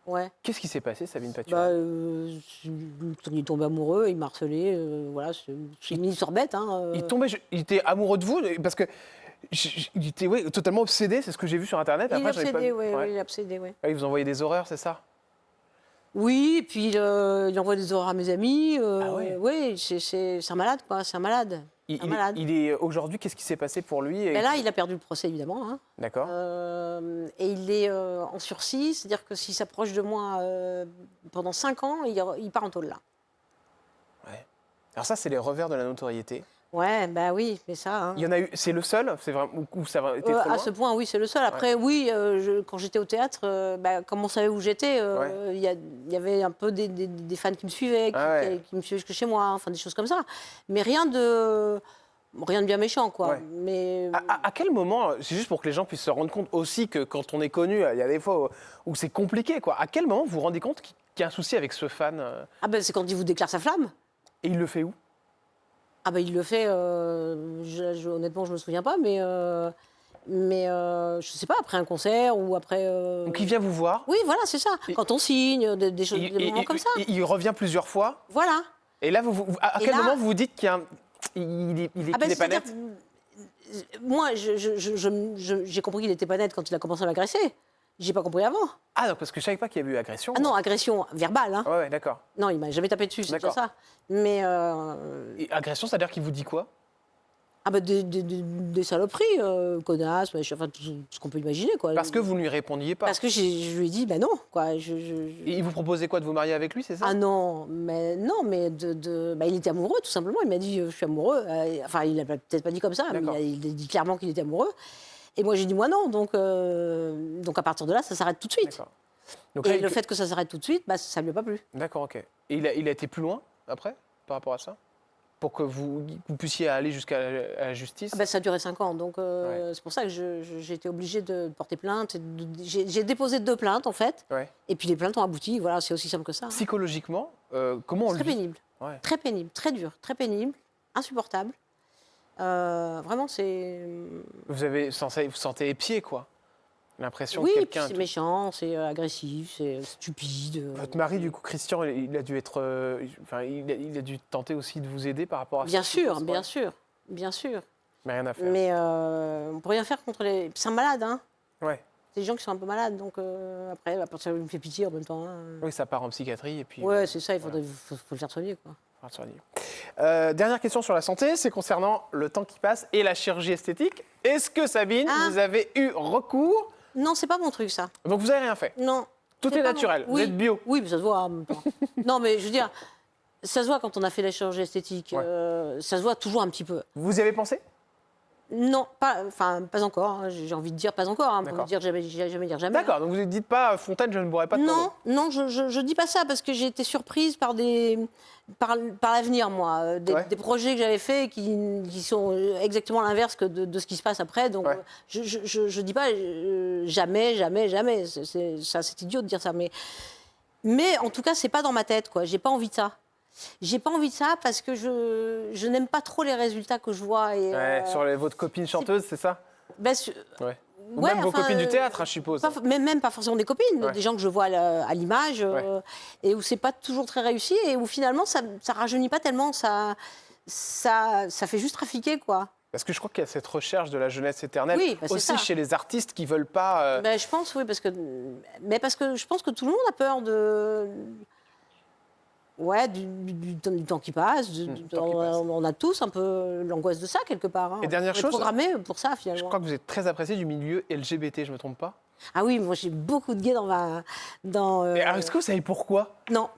ouais. Qu'est-ce qui s'est passé, Sabine Bah, Paturel? il est tombé amoureux, il m'a harcelé, voilà, c'est une histoire bête. Hein, Il était amoureux de vous parce que il était totalement obsédé, c'est ce que j'ai vu sur internet. Il est Après, j'avais pas obsédé, vu. oui, Ouais. il est obsédé, oui. Ah, il vous envoyait des horreurs, c'est ça? Oui, et puis il envoie des horreurs à mes amis. Ah ouais. Oui, c'est un malade, quoi, c'est un malade. Un malade. Il est aujourd'hui, qu'est-ce qui s'est passé pour lui Mais là, il a perdu le procès, évidemment. Hein. D'accord. Et il est en sursis, c'est-à-dire que s'il s'approche de moi pendant 5 ans, il part en taule là. Ouais. Alors ça, c'est les revers de la notoriété. Ouais, bah oui, mais ça. Hein. Il y en a eu, c'est le seul, c'est vraiment où ça a été trop À loin. ce point, oui, c'est le seul. Après, oui, quand j'étais au théâtre, comme on savait où j'étais, il y avait un peu des fans qui me suivaient, qui me suivaient jusque chez moi, enfin des choses comme ça. Mais rien de bien méchant, quoi. Ouais. Mais À quel moment, c'est juste pour que les gens puissent se rendre compte aussi que quand on est connu, il y a des fois où c'est compliqué, quoi. À quel moment vous vous rendez compte qu'il y a un souci avec ce fan ah ben c'est quand il vous déclare sa flamme. et il le fait où? Ah ben il le fait. Honnêtement, je me souviens pas, mais je sais pas, après un concert ou après. Donc il vient vous voir. Oui, voilà, c'est ça. Et- Quand on signe, des choses, des moments comme ça. Il revient plusieurs fois. Voilà. Et là, à Et quel là- moment vous vous dites qu'il y a il est Ah ben, qu'il est pas c'est-à-dire, net? moi, j'ai compris qu'il n'était pas net quand il a commencé à m'agresser. J'ai pas compris avant. Ah non, parce que je savais pas qu'il y avait eu agression. Ah non, agression verbale. Hein. Ouais, d'accord. Non, il m'a jamais tapé dessus, c'est déjà D'accord. ça. Mais Et agression, c'est-à-dire qu'il vous dit quoi? ah ben, des saloperies, connasses, enfin tout ce qu'on peut imaginer, quoi. Parce que vous ne lui répondiez pas. Parce que je lui ai dit, ben non, quoi. Et il vous proposait quoi, de vous marier avec lui, c'est ça? Ah non, mais il était amoureux, tout simplement. Il m'a dit, je suis amoureux. Enfin, il l'a peut-être pas dit comme ça, mais D'accord. il a dit clairement qu'il était amoureux. Et moi, j'ai dit, moi non. Donc à partir de là, ça s'arrête tout de suite. D'accord. Donc Et là, le fait que ça s'arrête tout de suite, ça ne lui a pas plu. D'accord, ok. Et il a été plus loin, après, par rapport à ça? Pour que vous puissiez aller jusqu'à la justice? Ah ben, ça a duré 5 ans. Donc c'est pour ça que j'ai été obligée de porter plainte. J'ai déposé 2 plaintes, en fait. Ouais. Et puis les plaintes ont abouti. Voilà, c'est aussi simple que ça. Psychologiquement, comment on Très le vit? pénible. Ouais. Très pénible, très dur, très pénible, insupportable. Vraiment, c'est. Vous sentez épié, quoi. L'impression Oui, que puis quelqu'un... c'est méchant, c'est agressif, c'est stupide. Votre mari, du coup, Christian, il a dû être... il a dû tenter aussi de vous aider par rapport à Bien ça? sûr, Ouais. bien sûr, bien sûr. Mais rien à faire. Mais on peut rien faire contre les. C'est un malade, hein. Ouais. C'est des gens qui sont un peu malades, donc après, à partir de là, il me fait pitié en même temps. Hein. Oui, ça part en psychiatrie et puis... Ouais, c'est ça, il faut voilà. le faire soigner, quoi. Faut le soigner. Dernière question sur la santé, c'est concernant le temps qui passe et la chirurgie esthétique. Est-ce que, Sabine, Ah. vous avez eu recours? Non, c'est pas mon truc, ça. Donc vous n'avez rien fait? Non. Tout c'est est pas naturel, mon- vous Oui. êtes bio? Oui, mais ça se voit en même temps. Non, mais je veux dire, ça se voit quand on a fait la chirurgie esthétique. Ouais. Ça se voit toujours un petit peu. Vous y avez pensé? Non, pas encore. Hein. J'ai envie de dire pas encore. Hein, pour D'accord. me dire jamais dire jamais. D'accord, donc vous ne dites pas Fontaine, je ne boirai pas de Non, Bordeaux. non, je dis pas ça parce que j'ai été surprise par l'avenir, moi. Ouais. Des projets que j'avais faits qui sont exactement l'inverse que de ce qui se passe après. Donc, Ouais. je dis pas jamais, jamais, jamais. C'est idiot de dire ça. Mais en tout cas, c'est pas dans ma tête, quoi. J'ai pas envie de ça. J'ai pas envie de ça parce que je n'aime pas trop les résultats que je vois. Et, Ouais, sur votre copine chanteuse, c'est ça? Ouais. Ou ouais, même vos enfin, copines du théâtre, hein, je suppose. même pas forcément des copines, Ouais. des gens que je vois à l'image, et où c'est pas toujours très réussi, et où finalement ça rajeunit pas tellement, ça fait juste trafiquer, quoi. Parce que je crois qu'il y a cette recherche de la jeunesse éternelle Oui, bah, c'est aussi ça. chez les artistes qui veulent pas... Ben, je pense, oui, parce que je pense que tout le monde a peur de... Ouais, du temps qui passe. temps qui passe. On a tous un peu l'angoisse de ça, quelque part. Hein. Et dernière On est chose, programmé pour ça, finalement. Je crois que vous êtes très apprécié du milieu LGBT, je me trompe pas? Ah oui, moi j'ai beaucoup de gays Et alors, est-ce que vous savez pourquoi? Non.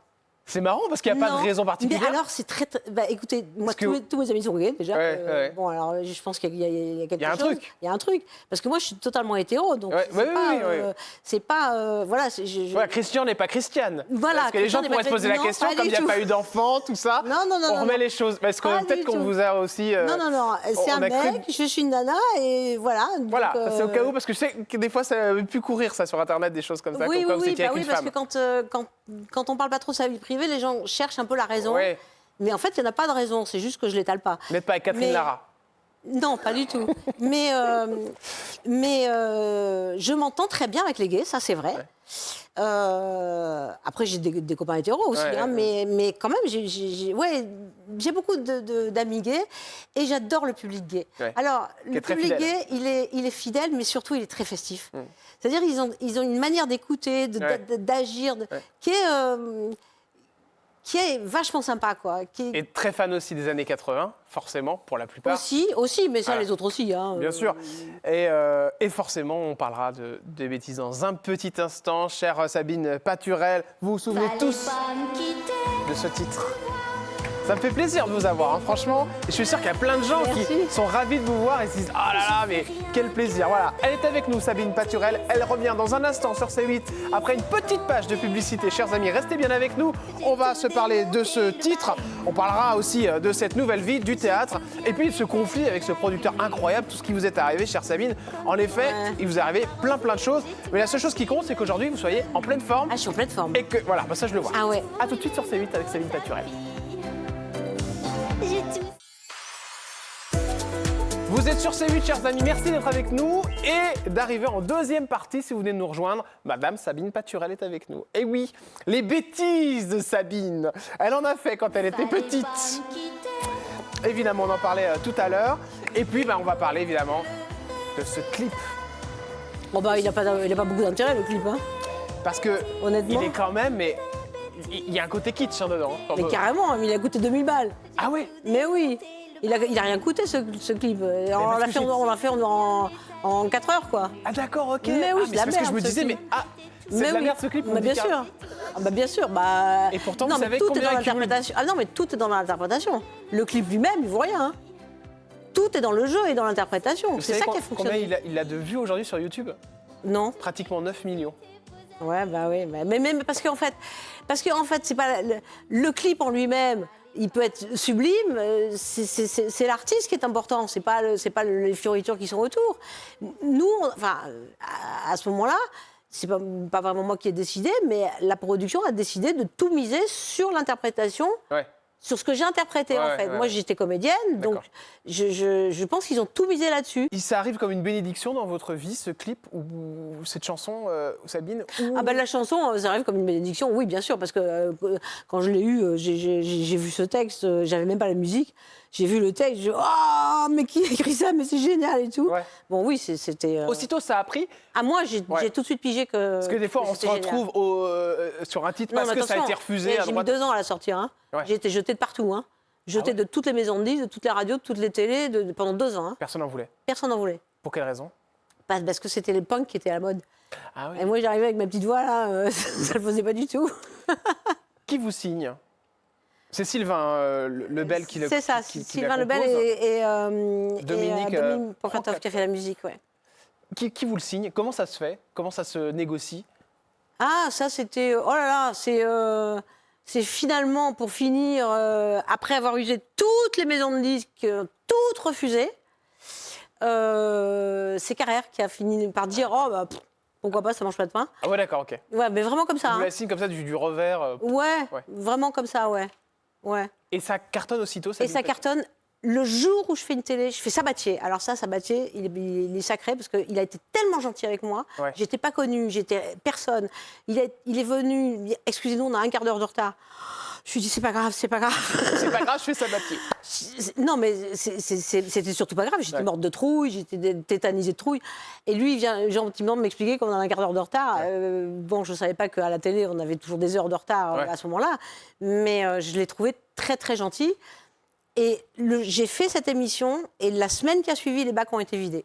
C'est marrant parce qu'il n'y a pas Non, de raison particulière. Mais alors, c'est très. Bah, écoutez, moi, Parce que- tous mes amis sont gays, déjà. Ouais, ouais. Bon, alors, je pense qu'il y a quelque chose. Il y a un truc. Il y a un truc. Parce que moi, je suis totalement hétéro. Donc, Ouais, c'est ouais, pas. oui, oui, oui. C'est pas. Voilà. Voilà, Christian n'est pas Christiane. Voilà, Parce que les gens Christian n'est pourraient pas se poser la non, question, pas comme du il n'y a tout. pas eu d'enfant, tout ça. Non, non, non, on non, remet non. les choses. Parce que Pas peut-être du qu'on tout. vous a aussi. Non. C'est un on a cru- mec, je suis une nana, et voilà. donc, Voilà, ça, c'est au cas où, parce que je sais que des fois, ça a pu courir ça sur Internet, des choses comme ça, Oui, comme quoi vous étiez bah avec oui, une parce femme. que quand on parle pas trop de sa vie privée, les gens cherchent un peu la raison. Ouais. Mais en fait, il n'y en a pas de raison, c'est juste que je ne l'étale pas. Vous n'êtes pas avec Catherine Mais- Lara. Non, pas du tout. mais je m'entends très bien avec les gays, ça c'est vrai. Ouais. Après, j'ai des copains hétéros aussi, Ouais, hein, ouais. mais quand même, j'ai beaucoup d'amis gays et j'adore le public gay. Ouais. Alors, Qui le est très public fidèle. gay, il est fidèle, mais surtout, il est très festif. C'est-à-dire, ils ont une manière d'écouter, Ouais. d'agir, Ouais. qui est vachement sympa, quoi. Et très fan aussi des années 80, forcément, pour la plupart. Aussi, mais ça, Voilà. les autres aussi. Hein, Bien sûr. Et forcément, on parlera de bêtises dans un petit instant. Chère Sabine Paturel, vous vous souvenez tous de ce titre? Ça me fait plaisir de vous avoir, hein, franchement. Et je suis sûr qu'il y a plein de gens qui Merci. sont ravis de vous voir et se disent « Oh là là, mais quel plaisir !» Voilà, elle est avec nous, Sabine Paturel. Elle revient dans un instant sur C8 après une petite page de publicité. Chers amis, restez bien avec nous. On va se parler de ce titre. On parlera aussi de cette nouvelle vie, du théâtre. Et puis de ce conflit avec ce producteur incroyable, tout ce qui vous est arrivé, chère Sabine. En effet, il vous est arrivé plein de choses. Mais la seule chose qui compte, c'est qu'aujourd'hui, vous soyez en pleine forme. Ah, je suis en pleine forme. Et que, voilà, bah ça je le vois. Ah ouais. À tout de suite sur C8 avec Sabine Paturel. Vous êtes sur C8, chers amis, merci d'être avec nous et d'arriver en deuxième partie, si vous venez de nous rejoindre. Madame Sabine Paturel est avec nous. Et oui, les bêtises de Sabine, elle en a fait quand elle était petite. Évidemment, on en parlait tout à l'heure. Et puis, on va parler évidemment de ce clip. Bon, bah, il n'a pas beaucoup d'intérêt, le clip. Hein. Parce que Honnêtement. il est quand même, mais il y a un côté kitsch dedans. Mais carrément, il a coûté 2000 balles. Ah ouais. Mais oui, il a rien coûté ce clip. On l'a fait en 4 heures, quoi. Ah d'accord, ok. Mais oui, Ah, c'est la parce que je merde, me ce disais, clip. c'est de la merde ce clip. vous Bah, me bien dites, sûr. Ah, bah, bien sûr. Bah... Et pourtant, non, vous mais savez tout est combien dans il cumule. l'interprétation. Ah non, mais tout est dans l'interprétation. Le clip lui-même, il vaut rien. Hein. Tout est dans le jeu et dans l'interprétation. Vous C'est savez ça qui a combien fonctionné. il a de vues aujourd'hui sur YouTube? Non. Pratiquement 9 millions. Ouais, bah oui. Mais même parce qu'en fait, c'est pas le clip en lui-même. Il peut être sublime, c'est l'artiste qui est important, c'est pas les fioritures qui sont autour. Nous, à ce moment-là, c'est pas vraiment moi qui ai décidé, mais la production a décidé de tout miser sur l'interprétation, Ouais. sur ce que j'ai interprété en fait. Ouais. Moi, j'étais comédienne, donc D'accord. je pense qu'ils ont tout misé là-dessus. Ça arrive comme une bénédiction dans votre vie, ce clip ou cette chanson, Sabine ou... Ah bah la chanson, ça arrive comme une bénédiction, oui bien sûr, parce que quand je l'ai eu, j'ai vu ce texte, j'avais même pas la musique, j'ai vu le texte, oh mais qui a écrit ça, mais c'est génial et tout. Ouais. Bon oui, c'était... Aussitôt, ça a pris. Ah moi, j'ai Ouais. tout de suite pigé que... Parce que des fois, on se c'était génial. retrouve sur un titre Non, parce mais que ça a été attention, refusé à j'ai mis droite. 2 ans à la sortir, hein. Ouais. J'ai été jetée de partout, hein. Jetée Ah ouais. de toutes les maisons de disques, de toutes les radios, de toutes les télés, pendant 2 ans. Hein. Personne n'en voulait. Personne n'en voulait. Pour quelle raison? Parce que c'était les punks qui étaient à la mode. Ah oui. Et moi, j'arrivais avec ma petite voix, là, ça le faisait pas du tout. Qui vous signe? C'est Sylvain Lebel qui le C'est ça, qui Sylvain la Lebel compose. et Dominique, Dominique Pocatov Pocatov. qui a fait la musique, ouais. Qui vous le signe? Comment ça se fait? Comment ça se négocie? Ah, ça c'était... Oh là là, c'est finalement, pour finir, après avoir usé toutes les maisons de disques, toutes refusées, c'est Carrère qui a fini par dire « Oh, bah, pourquoi pas, ça mange pas de pain Ah ouais, d'accord, ok. ». Ouais, mais vraiment comme ça. Vous Hein. la signe comme ça, du revers. Ouais, Ouais. vraiment comme ça, ouais. Ouais. Et ça cartonne aussitôt. Et Sabine ça Paturel. cartonne. Le jour où je fais une télé, je fais Sabatier. Alors ça, Sabatier, il est sacré parce qu'il a été tellement gentil avec moi. Ouais. J'étais pas connue, j'étais personne. Il est venu, excusez-nous, on a un quart d'heure de retard. Je lui ai dit, c'est pas grave, c'est pas grave. C'est pas grave, je fais Sabatier. Non, mais c'était surtout pas grave. J'étais Ouais. morte de trouille, j'étais tétanisée de trouille. Et lui, il vient gentiment m'expliquer qu'on a un quart d'heure de retard. Bon, je savais pas qu'à la télé, on avait toujours des heures de retard Ouais. à ce moment-là. Mais je l'ai trouvé très, très gentil. Et j'ai fait cette émission, et la semaine qui a suivi, les bacs ont été vidés.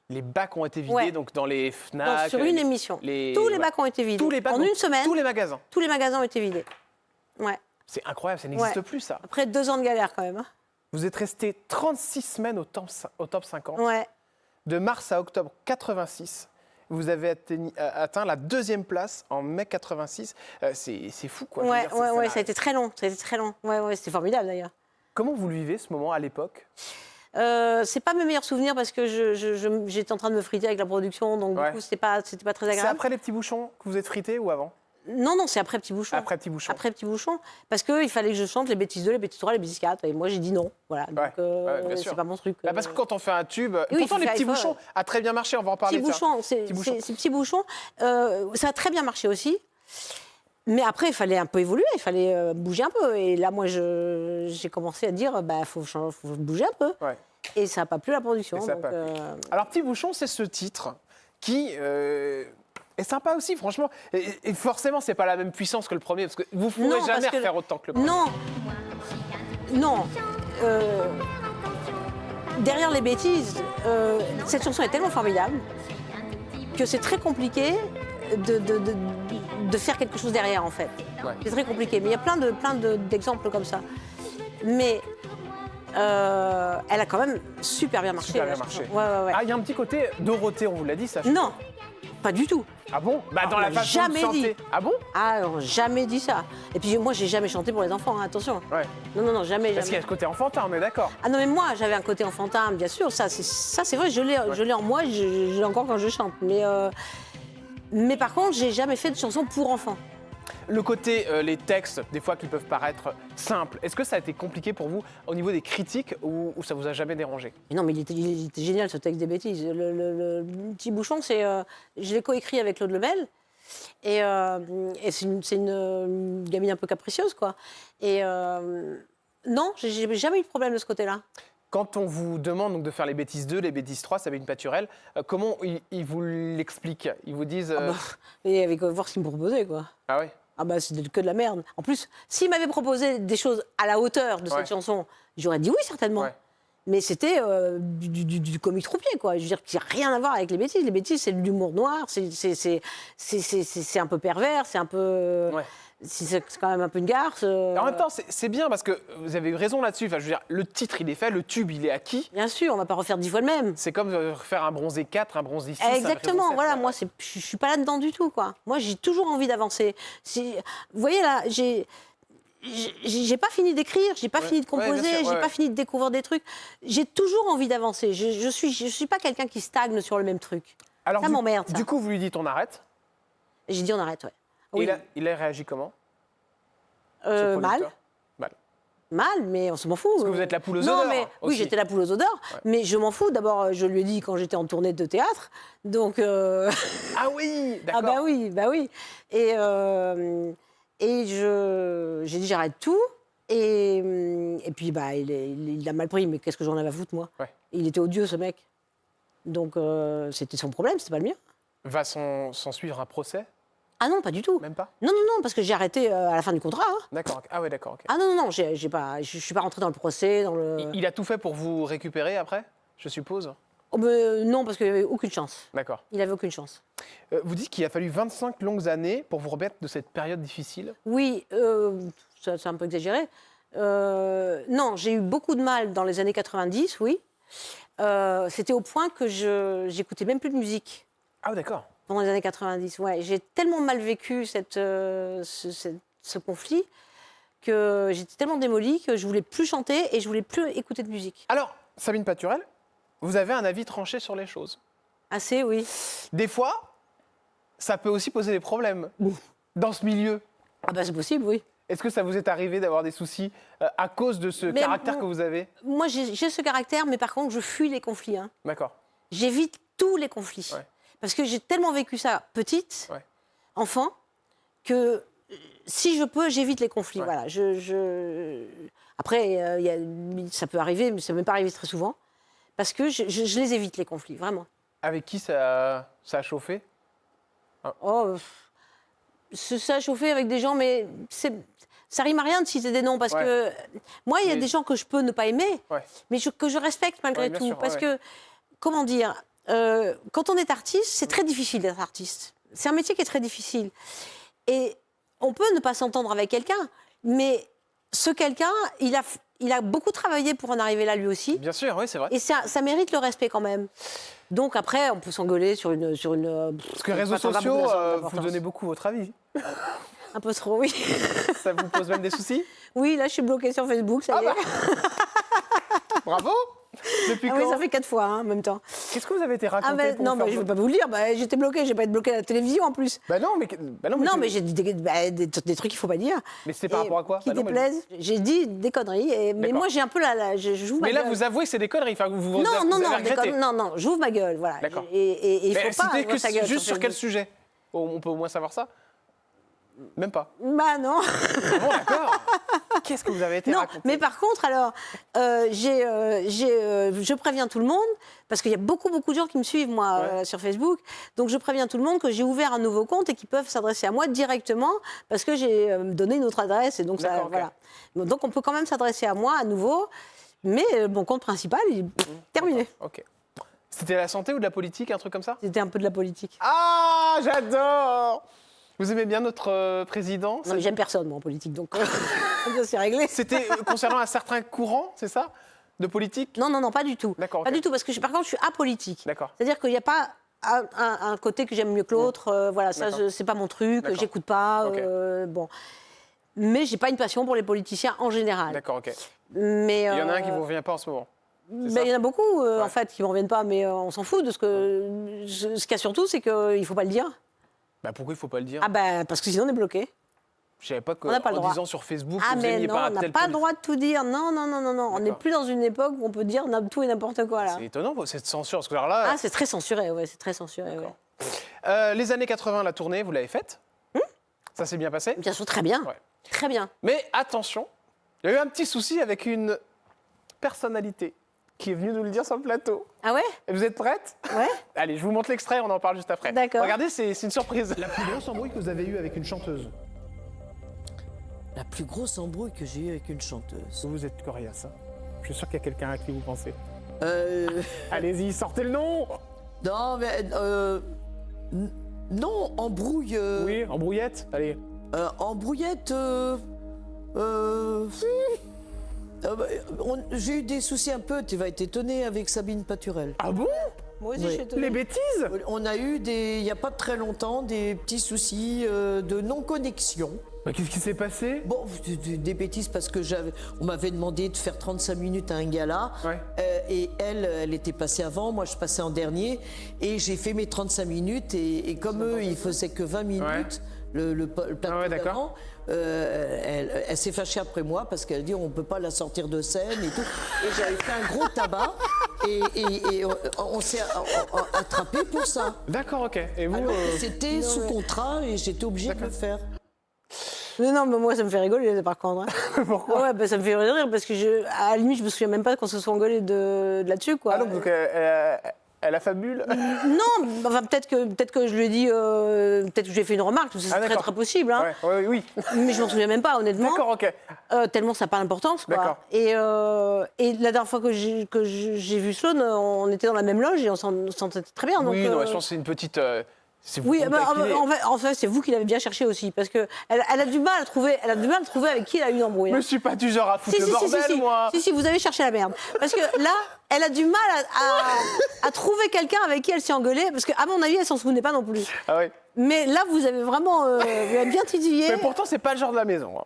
Les bacs ont été vidés, Ouais. donc dans les Donc, FNAC. sur une émission. Tous les ouais. bacs ont été vidés. Tous les bacs, en donc, une semaine, Tous les magasins. tous les magasins ont été vidés. Ouais. C'est incroyable, ça n'existe Ouais. plus, ça. Après 2 ans de galère, quand même. Hein. Vous êtes resté 36 semaines au top 50. Ouais. De mars à octobre 86. Vous avez atteint la 2e place en mai 86. C'est fou, quoi. Je veux Ouais, dire, ouais, n'a- ça a été très long. Ça a été très long. Ouais, c'était formidable, d'ailleurs. Comment vous le vivez, ce moment, à l'époque? C'est pas mes meilleurs souvenirs parce que j'étais en train de me friter avec la production, donc Ouais. du coup, c'était pas très C'est agréable. après les petits bouchons que vous êtes frité ou avant? Non, non, c'est après Petit Bouchon. Après Petit Bouchon. Après Petit Bouchon. Parce qu'il fallait que je chante les bêtises 2, les bêtises 3, les bêtises 4. Et moi, j'ai dit non. Voilà. Donc, bien sûr. c'est pas mon truc. Bah, parce que quand on fait un tube. Oui, pourtant, il les faut Petits faire- Bouchons a très bien marché, on va en parler. Petit de ça. Bouchon, c'est Petit Bouchon. Ça a très bien marché aussi. Mais après, il fallait un peu évoluer, il fallait bouger un peu. Et là, moi, j'ai commencé à dire, faut bouger un peu. Ouais. Et ça n'a pas plu à la production. Et ça a donc, pas plu. Alors, Petit Bouchon, c'est ce titre qui est sympa aussi, franchement. Et forcément, c'est pas la même puissance que le premier, parce que vous ne pourrez Non, jamais parce que- refaire autant que le premier. Non. Non. Derrière les bêtises, cette chanson est tellement formidable que c'est très compliqué de faire quelque chose derrière, en fait. Ouais. C'est très compliqué. Mais il y a plein d'exemples comme ça. Mais elle a quand même super bien marché. Super bien la marché. chanson. Ouais. Ah, il y a un petit côté Dorothée, on vous l'a dit, ça. Non, pas du tout. Ah bon? Bah, dans on la l'a façon de jamais chanter. dit. Ah bon? Ah, on n'a jamais dit ça. Et puis moi, j'ai jamais chanté pour les enfants, hein, attention. Ouais. Non, jamais. Parce qu'il y a ce côté enfantin, on est d'accord. Ah non, mais moi, j'avais un côté enfantin, bien sûr. Ça, c'est vrai, je l'ai en moi, je l'ai encore quand je chante. Mais par contre, j'ai jamais fait de chanson pour enfants. Le côté, les textes, des fois, qui peuvent paraître simples, est-ce que ça a été compliqué pour vous au niveau des critiques ou ça vous a jamais dérangé? Mais non, mais il était génial, ce texte des bêtises. Le Petit Bouchon, je l'ai coécrit avec Claude Lemel. Et c'est une gamine un peu capricieuse, quoi. Et non, j'ai jamais eu de problème de ce côté-là. Quand on vous demande donc, de faire les bêtises 2, les bêtises 3, Sabine Paturel, comment ils vous l'expliquent? Ils vous disent... Et avec voir ce qu'il me proposait, quoi. Ah ouais? Ah bah c'était que de la merde. En plus, s'il m'avait proposé des choses à la hauteur de Ouais. cette chanson, j'aurais dit oui, certainement. Ouais. Mais c'était du comique troupier, quoi. Je veux dire, qui n'a rien à voir avec les bêtises. Les bêtises, c'est de l'humour noir, c'est un peu pervers, c'est un peu... Ouais. C'est quand même un peu une garce. En même temps, c'est bien parce que vous avez eu raison là-dessus. Enfin, je veux dire, le titre, il est fait, le tube, il est acquis. Bien sûr, on va pas refaire 10 fois le même. C'est comme faire un bronzé 4, un bronzé 6. Exactement, voilà, moi, je suis pas là-dedans du tout, quoi. Moi, j'ai toujours envie d'avancer. Vous voyez, là, j'ai pas fini d'écrire, j'ai pas fini de composer, bien sûr, j'ai ouais. pas fini de découvrir des trucs. J'ai toujours envie d'avancer. Je suis pas quelqu'un qui stagne sur le même truc. Alors, Ça m'emmerde, ça. Du coup, vous lui dites on arrête. Et j'ai dit, on arrête, ouais. Et Oui. il a réagi comment? ce Mal. producteur Mal. Mal, mais on s'en fout. Parce que vous êtes la poule aux Non, odeurs, mais oui, aussi. j'étais la poule aux odeurs, mais je m'en fous. D'abord, je lui ai dit quand j'étais en tournée de théâtre, donc. Ah oui, d'accord. Ah bah oui. Et j'ai dit j'arrête tout. Et puis bah il a mal pris, mais qu'est-ce que j'en avais à foutre, moi? Ouais. Il était odieux, ce mec. Donc c'était son problème, c'était pas le mien. Va s'en suivre un procès? Ah non, pas du tout. Même pas? Non, parce que j'ai arrêté à la fin du contrat. Hein. D'accord. Ok. Ah ouais, d'accord. ok. Ah non, je suis pas rentrée dans le procès, dans le. Il a tout fait pour vous récupérer après, je suppose? Oh, non, parce qu'il avait aucune chance. D'accord. Il avait aucune chance. Vous dites qu'il a fallu 25 longues années pour vous remettre de cette période difficile? Oui, c'est un peu exagéré. Non, j'ai eu beaucoup de mal dans les années 90, oui. C'était au point que j'écoutais même plus de musique Ah d'accord. pendant les années 90. Ouais, j'ai tellement mal vécu ce conflit que j'étais tellement démolie que je voulais plus chanter et je voulais plus écouter de musique. Alors, Sabine Paturel, vous avez un avis tranché sur les choses. Assez, oui. Des fois, ça peut aussi poser des problèmes dans ce milieu. Ah bah c'est possible, oui. Est-ce que ça vous est arrivé d'avoir des soucis à cause de ce Mais caractère que vous avez? Moi, j'ai ce caractère, mais par contre, je fuis les conflits. Hein. D'accord. J'évite tous les conflits. Ouais. Parce que j'ai tellement vécu ça petite, Ouais. enfant, que si je peux, j'évite les conflits. Ouais. Voilà. Après, ça peut arriver, mais ça ne m'est pas arrivé très souvent. Parce que je les évite, les conflits, vraiment. Avec qui ça a chauffé? Oh, ça a chauffé avec des gens, mais ça rime à rien de citer des noms. Parce Ouais. que moi, il y a Mais- des gens que je peux ne pas aimer, Ouais. mais que je respecte malgré Ouais, bien tout. sûr, parce ouais, que, comment dire, quand on est artiste, c'est très difficile d'être artiste. C'est un métier qui est très difficile. Et on peut ne pas s'entendre avec quelqu'un, mais ce quelqu'un, il a beaucoup travaillé pour en arriver là lui aussi. Bien sûr, oui, c'est vrai. Et ça mérite le respect quand même. Donc après, on peut s'engueuler sur une Parce que réseaux sociaux, vous donnez beaucoup votre avis. un peu trop, oui. Ça vous pose même des soucis? Oui, là, je suis bloquée sur Facebook, ça y est. Bravo! Depuis Ah quand? oui, ça fait 4 fois en même temps. Qu'est-ce que vous avez été raconté pour Non, faire je ne vais pas vous le dire. J'étais bloquée. Je vais pas être bloquée à la télévision en plus. Non, mais Non, mais j'ai dit des trucs qu'il ne faut pas dire. Mais c'était par Et rapport à quoi? Qui Bah non, mais- déplaisent. J'ai dit des conneries. Mais D'accord. moi, j'ai un peu je joue ma Mais là, gueule. vous avouez que c'est des conneries. Enfin, vous Non, avez regretté. non, j'ouvre ma gueule. Voilà. D'accord. Et il ne Mais faut pas c'était ouvrir sa gueule. juste sur quel Facebook. sujet? On peut au moins savoir ça? Même pas. Bah non. Ah bon, d'accord. Qu'est-ce que vous avez été Non, raconté? mais par contre, alors, je préviens tout le monde, parce qu'il y a beaucoup de gens qui me suivent, moi, Ouais. sur Facebook. Donc, je préviens tout le monde que j'ai ouvert un nouveau compte et qu'ils peuvent s'adresser à moi directement, parce que j'ai donné une autre adresse. Et donc, ça, D'accord, ok. voilà. Bon, donc, on peut quand même s'adresser à moi à nouveau, mais mon compte principal, il est terminé. Ok. C'était la santé ou de la politique, un truc comme ça? C'était un peu de la politique. Ah, j'adore! Vous aimez bien notre président? Non, mais j'aime personne, moi, en politique, donc ça, c'est réglé. C'était concernant un certain courant, c'est ça? De politique? Non, pas du tout. D'accord, Pas ok. du tout, parce que par contre, je suis apolitique. D'accord. C'est-à-dire qu'il n'y a pas un côté que j'aime mieux que l'autre. Voilà, ça, D'accord. c'est pas mon truc, D'accord. j'écoute pas. Ok. Bon. Mais j'ai pas une passion pour les politiciens en général. D'accord, ok. Mais, Il y en a un qui ne vous revient pas en ce moment. il y en a beaucoup, Ouais. en fait, qui ne m'en reviennent pas, mais on s'en fout de ce que. Ce qu'il y a surtout, c'est qu'il ne faut pas le dire. Bah pourquoi il ne faut pas le dire? Ah, ben, parce que sinon, on est bloqué. Je savais pas on n'a pas le qu'en droit. disant sur Facebook Ah, que vous mais aimiez non, pas on n'a tel pas le politique. droit de tout dire. Non. On n'est D'accord. plus dans une époque où on peut dire tout et n'importe quoi, là. C'est étonnant, cette censure. Parce que alors là, Ah, c'est très censuré, ouais, c'est très censuré. Ouais. les années 80, la tournée, vous l'avez faite? Ça s'est bien passé? Bien sûr, très bien. Ouais. Très bien. Mais attention, il y a eu un petit souci avec une personnalité qui est venue nous le dire sur le plateau. Ah ouais? Et vous êtes prête? Ouais. Allez, je vous montre l'extrait, on en parle juste après. D'accord. Regardez, c'est une surprise. La plus grosse embrouille que vous avez eue avec une chanteuse? La plus grosse embrouille que j'ai eue avec une chanteuse. Vous êtes coriace, hein? Je suis sûr qu'il y a quelqu'un à qui vous pensez. Euh, Allez-y, sortez le nom! non, mais non, embrouille. Oui, embrouillette? Allez. Embrouillette. J'ai eu des soucis un peu, tu vas être étonné, avec Sabine Paturel. Ah bon? Moi aussi, Oui. je suis étonnée. Les bêtises? On a eu, il n'y a pas très longtemps, des petits soucis de non-connexion. Bah, qu'est-ce qui s'est passé? Bon, des bêtises parce que on m'avait demandé de faire 35 minutes à un gala. Ouais. Et elle était passée avant, moi je passais en dernier. Et j'ai fait mes 35 minutes. Et comme eux, ils faisaient que 20 minutes, le plateau Ah ouais, d'accord. d'avant, elle s'est fâchée après moi parce qu'elle dit on ne peut pas la sortir de scène et tout. Et j'avais fait un gros tabac. Et on s'est attrapé pour ça. D'accord, ok. Et vous? Alors que c'était sous contrat et j'étais obligée de le faire. Mais non, mais moi, ça me fait rigoler, par contre. Hein. Pourquoi? Ah ouais, bah, ça me fait rire parce que, à la limite, je me souviens même pas qu'on se soit engueulé de là-dessus, quoi. Ah donc elle a fabule? Non, enfin, peut-être que je lui ai dit, peut-être que j'ai fait une remarque, c'est très d'accord. très possible, hein. Ouais, oui. Mais je m'en souviens même pas, honnêtement. D'accord, ok. Tellement ça n'a pas d'importance, quoi. D'accord. Et la dernière fois que j'ai vu Sloane, on était dans la même loge et on s'entendait très bien. Donc, Oui, non, je pense que c'est une petite. C'est vous oui, bah, taquiner. en fait, c'est vous qui l'avez bien cherché aussi, parce que elle a du mal à trouver, avec qui elle a eu une embrouille. Je hein. me suis pas du genre à foutre le bordel, moi. Si, vous avez cherché la merde. Parce que là, elle a du mal à trouver quelqu'un avec qui elle s'est engueulée, parce qu'à mon avis, elle s'en souvenait pas non plus. Ah oui. Mais là, vous avez vraiment vous avez bien titillé. Mais pourtant, c'est pas le genre de la maison. Hein.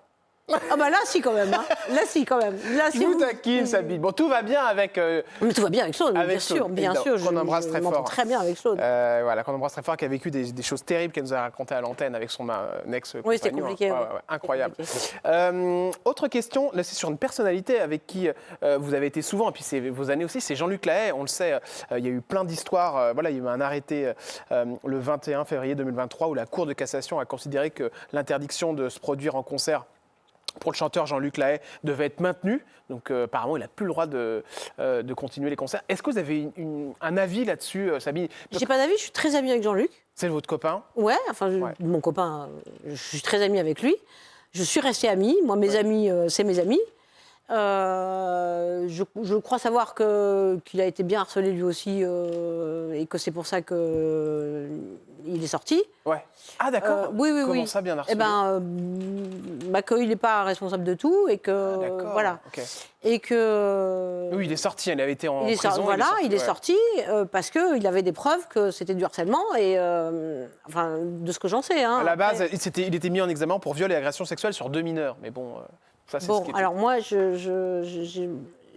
Ah bah là, si, quand même. Hein. Là, si, quand même. Là, Je si vous taquine, Sabine. Bon, tout va bien avec. Mais tout va bien avec Claude, Avec bien sûr. Claude, Bien sûr, évidemment, qu'on embrasse très m'entends fort. très bien avec Claude. Voilà, qu'on embrasse très fort, qui a vécu des choses terribles qu'elle nous a racontées à l'antenne avec son ex-compagnon. Oui, c'était compliqué. Hein. ouais. Ouais, incroyable. C'était compliqué. Autre question, là c'est sur une personnalité avec qui vous avez été souvent, et puis c'est vos années aussi, c'est Jean-Luc Lahaye, on le sait, il y a eu plein d'histoires, voilà, il y a eu un arrêté le 21 février 2023 où la Cour de cassation a considéré que l'interdiction de se produire en concert pour le chanteur Jean-Luc Lahaye devait être maintenue, donc apparemment il n'a plus le droit de continuer les concerts. Est-ce que vous avez un avis là-dessus, Sabine? J'ai pas d'avis, je suis très amie avec Jean-Luc. C'est votre copain? Ouais, enfin, mon copain, je suis très amie avec lui. Je suis restée amie. Moi, mes amis, c'est mes amis. Je crois savoir qu'il a été bien harcelé lui aussi et que c'est pour ça qu'il est sorti. Ouais. Ah d'accord. Oui. Comment ça, bien harcelé? Eh ben, qu'il n'est pas responsable de tout et que D'accord, voilà. ok. Et que Oui, il est sorti, il avait été en il est prison. sorti parce qu'il avait des preuves que c'était du harcèlement et enfin de ce que j'en sais. Hein, À la base, après. il était mis en examen pour viol et agression sexuelle sur 2 mineurs. Mais bon, ça c'est ce Bon, qui était... alors moi,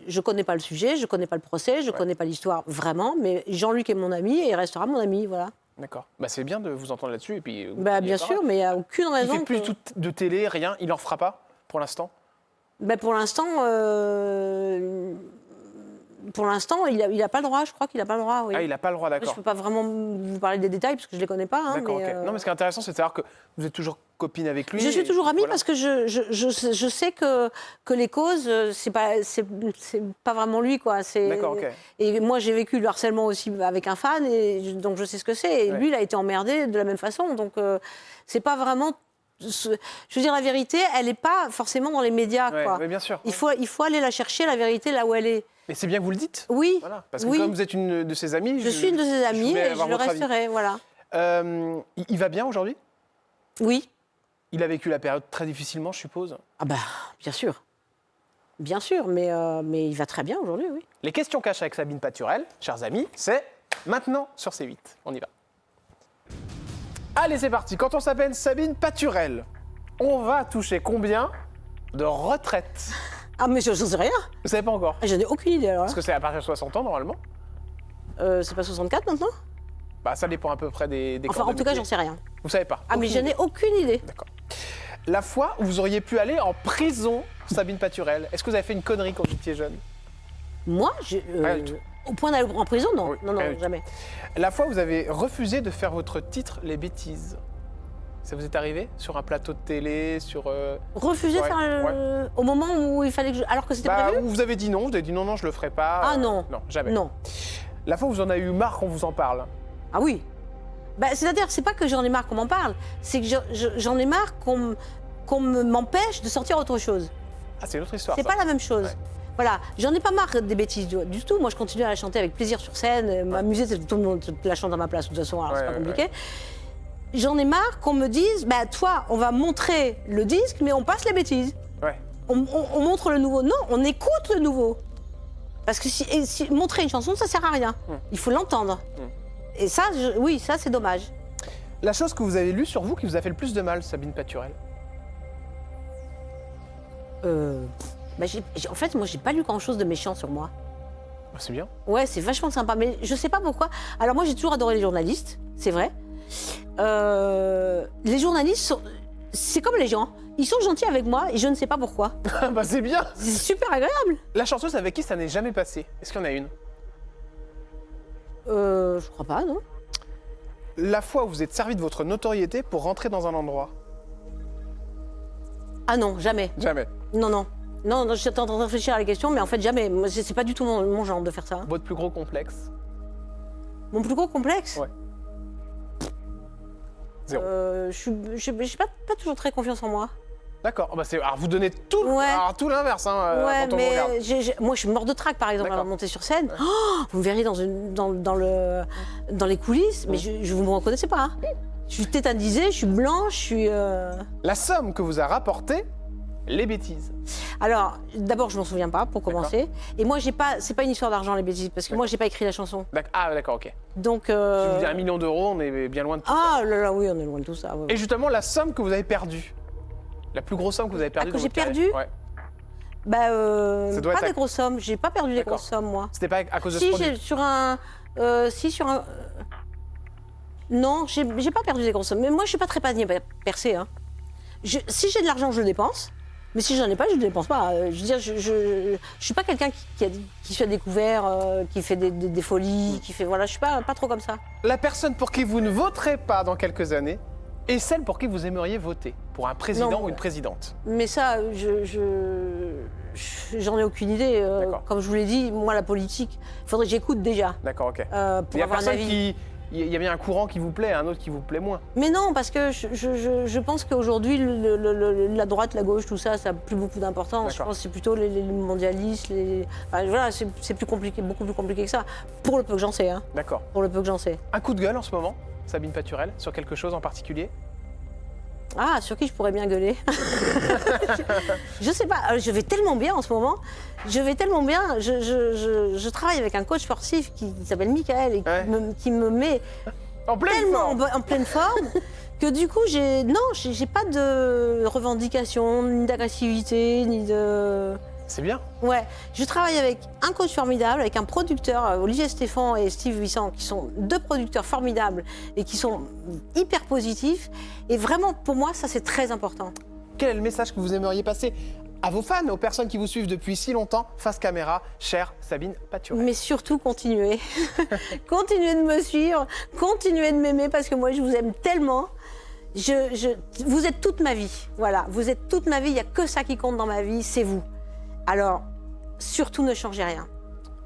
je connais pas le sujet, je connais pas le procès, je connais pas l'histoire vraiment, mais Jean-Luc est mon ami et il restera mon ami, voilà. D'accord. Bah, c'est bien de vous entendre là-dessus. Et puis, Bah, bien sûr, mais il n'y a aucune Il raison. fait plus que- de télé, rien. Il en fera pas pour l'instant. Bah, pour l'instant, il a pas le droit, je crois qu'il n'a pas le droit. Oui. Ah, il n'a pas le droit, Je ne d'accord. peux pas vraiment vous parler des détails parce que je ne les connais pas. Hein, D'accord, mais, ok. Non, mais ce qui est intéressant, c'est de savoir que vous êtes toujours copine avec lui. je suis toujours amie Voilà. parce que je sais que les causes, c'est pas vraiment lui, quoi. D'accord, ok. Et moi, j'ai vécu le harcèlement aussi avec un fan, donc je sais ce que c'est. Et Ouais. lui, il a été emmerdé de la même façon. Donc, c'est pas vraiment. Je veux dire, la vérité, elle n'est pas forcément dans les médias, Ouais, quoi. ouais, bien sûr. Il faut aller la chercher, la vérité, là où elle est. Et c'est bien que vous le dites. Oui, Voilà. Parce que oui. comme vous êtes une de ses amies. Je suis une de ses amies voulais et avoir je le votre avis. resterai, voilà. Il va bien aujourd'hui? Oui. Il a vécu la période très difficilement, je suppose. Ah bah, bien sûr. Bien sûr, mais il va très bien aujourd'hui, oui. Les questions cachées avec Sabine Paturel, chers amis, c'est maintenant sur C8. On y va. Allez, c'est parti. Quand on s'appelle Sabine Paturel, on va toucher combien de retraite? Ah, mais je n'en sais rien. Vous savez pas encore? Ah, j'en ai aucune idée, alors. Parce que c'est à partir de 60 ans, normalement. C'est pas 64 maintenant? Bah, ça dépend à peu près des Enfin, corps en de tout cas, métier. j'en sais rien. Vous savez pas? Ah, mais Aucune j'en ai idée. aucune idée. D'accord. La fois où vous auriez pu aller en prison, Sabine Paturel, est-ce que vous avez fait une connerie quand vous étiez jeune? Moi, Rien du tout. au point d'aller en prison, non. Oui, non, rien du tout. jamais. La fois où vous avez refusé de faire votre titre Les Bêtises, ça vous est arrivé sur un plateau de télé, sur... Refuser de Ouais, faire au moment où il fallait que alors que c'était Bah, prévu? où vous avez dit non, vous avez dit non, non, je le ferai pas. Ah non. Non, jamais. Non. La fois où vous en avez eu marre qu'on vous en parle. Ah oui. Bah, c'est-à-dire, c'est pas que j'en ai marre qu'on m'en parle, c'est que j'en ai marre qu'on m'empêche de sortir autre chose. Ah, c'est une autre histoire. C'est ça. pas la même chose. Ouais. Voilà, j'en ai pas marre des bêtises du tout. Moi, je continue à la chanter avec plaisir sur scène. M'amuser, c'est tout le monde la chante à ma place. De toute façon, alors c'est Ouais, pas ouais, compliqué. J'en ai marre qu'on me dise, bah toi, on va montrer le disque, mais on passe les bêtises. Ouais. On montre le nouveau. Non, on écoute le nouveau. Parce que si montrer une chanson, ça sert à rien. Il faut l'entendre. Et ça, oui, ça, c'est dommage. La chose que vous avez lue sur vous qui vous a fait le plus de mal, Sabine Paturel. Bah, en fait, moi, j'ai pas lu grand-chose de méchant sur moi. Bah, c'est bien. Ouais, c'est vachement sympa, mais je sais pas pourquoi. Alors moi, j'ai toujours adoré les journalistes, c'est vrai. Les journalistes, c'est comme les gens. Ils sont gentils avec moi et je ne sais pas pourquoi. Bah, c'est bien. C'est super agréable. La chanteuse avec qui ça n'est jamais passé, est-ce qu'il y en a une? Je crois pas, non? La fois où vous êtes servi de votre notoriété pour rentrer dans un endroit. Ah non, jamais. Jamais. Non, non. Non, non, j'étais en train de réfléchir à la question, mais en fait, jamais. Moi, c'est pas du tout mon genre de faire ça. Votre plus gros complexe? Mon plus gros complexe? Ouais. Zéro. J'ai pas toujours très confiance en moi. D'accord. Bah, alors vous donnez tout, Ouais. alors, tout l'inverse hein, Ouais, quand on vous regarde. mais moi, je suis mort de trac, par exemple, D'accord. avant de monter sur scène. Oh, vous me verriez dans les coulisses, mais vous me reconnaissez pas. Hein. Je suis tétanisée, je suis blanche, je suis... La somme que vous a rapportée, les bêtises. Alors, d'abord, je m'en souviens pas, pour commencer. Et moi, c'est pas une histoire d'argent, les bêtises, parce que moi, j'ai pas écrit la chanson. Ah, d'accord, ok. Donc... Si je vous dis 1 million d'euros, on est bien loin de tout ça. Ah là là, oui, on est loin de tout ça. Ouais, ouais. Et justement, la somme que vous avez perdue. La plus grosse somme que vous avez perdue. que dans j'ai votre carrière. perdue Ouais. Bah, Ça doit pas être des grosses sommes. J'ai pas perdu des D'accord. grosses sommes, moi. C'était pas à cause de ce Si, produit. sur un... Non, j'ai pas perdu des grosses sommes. Mais moi, je suis pas très panier percé. Hein. Si j'ai de l'argent, je le dépense. Mais si j'en ai pas, je ne le dépense pas. Je veux dire, je suis pas quelqu'un qui se fait découvert, qui fait des folies, qui fait... Voilà, je suis pas trop comme ça. La personne pour qui vous ne voterez pas dans quelques années est celle pour qui vous aimeriez voter. Pour un président Non, ou une présidente. Mais ça, j'en ai aucune idée. D'accord. Comme je vous l'ai dit, moi, la politique, il faudrait que j'écoute déjà. D'accord, ok. Pour Il y a avoir un personne avis. qui... Il y a bien un courant qui vous plaît, un autre qui vous plaît moins. Mais non, parce que je pense qu'aujourd'hui, la droite, la gauche, tout ça, ça n'a plus beaucoup d'importance. Je D'accord. pense que c'est plutôt les mondialistes, enfin, voilà, c'est plus compliqué, beaucoup plus compliqué que ça. Pour le peu que j'en sais, hein. D'accord. Pour le peu que j'en sais. Un coup de gueule en ce moment, Sabine Paturel, sur quelque chose en particulier? Ah, sur qui je pourrais bien gueuler? Je sais pas, je vais tellement bien en ce moment. Je vais tellement bien. Je travaille avec un coach sportif qui s'appelle Michael et qui me met En pleine tellement forme. en pleine forme que du coup, j'ai pas de revendication, ni d'agressivité, ni de... C'est bien. Ouais, je travaille avec un coach formidable, avec un producteur, Olivier Stéphane et Steve Wissant, qui sont 2 producteurs formidables et qui sont hyper positifs. Et vraiment, pour moi, ça, c'est très important. Quel est le message que vous aimeriez passer à vos fans, aux personnes qui vous suivent depuis si longtemps, face caméra, chère Sabine Paturel? Mais surtout, continuez. Continuez de me suivre, continuez de m'aimer, parce que moi, je vous aime tellement. Vous êtes toute ma vie. Voilà, vous êtes toute ma vie. Il n'y a que ça qui compte dans ma vie, c'est vous. Alors, surtout, ne changez rien.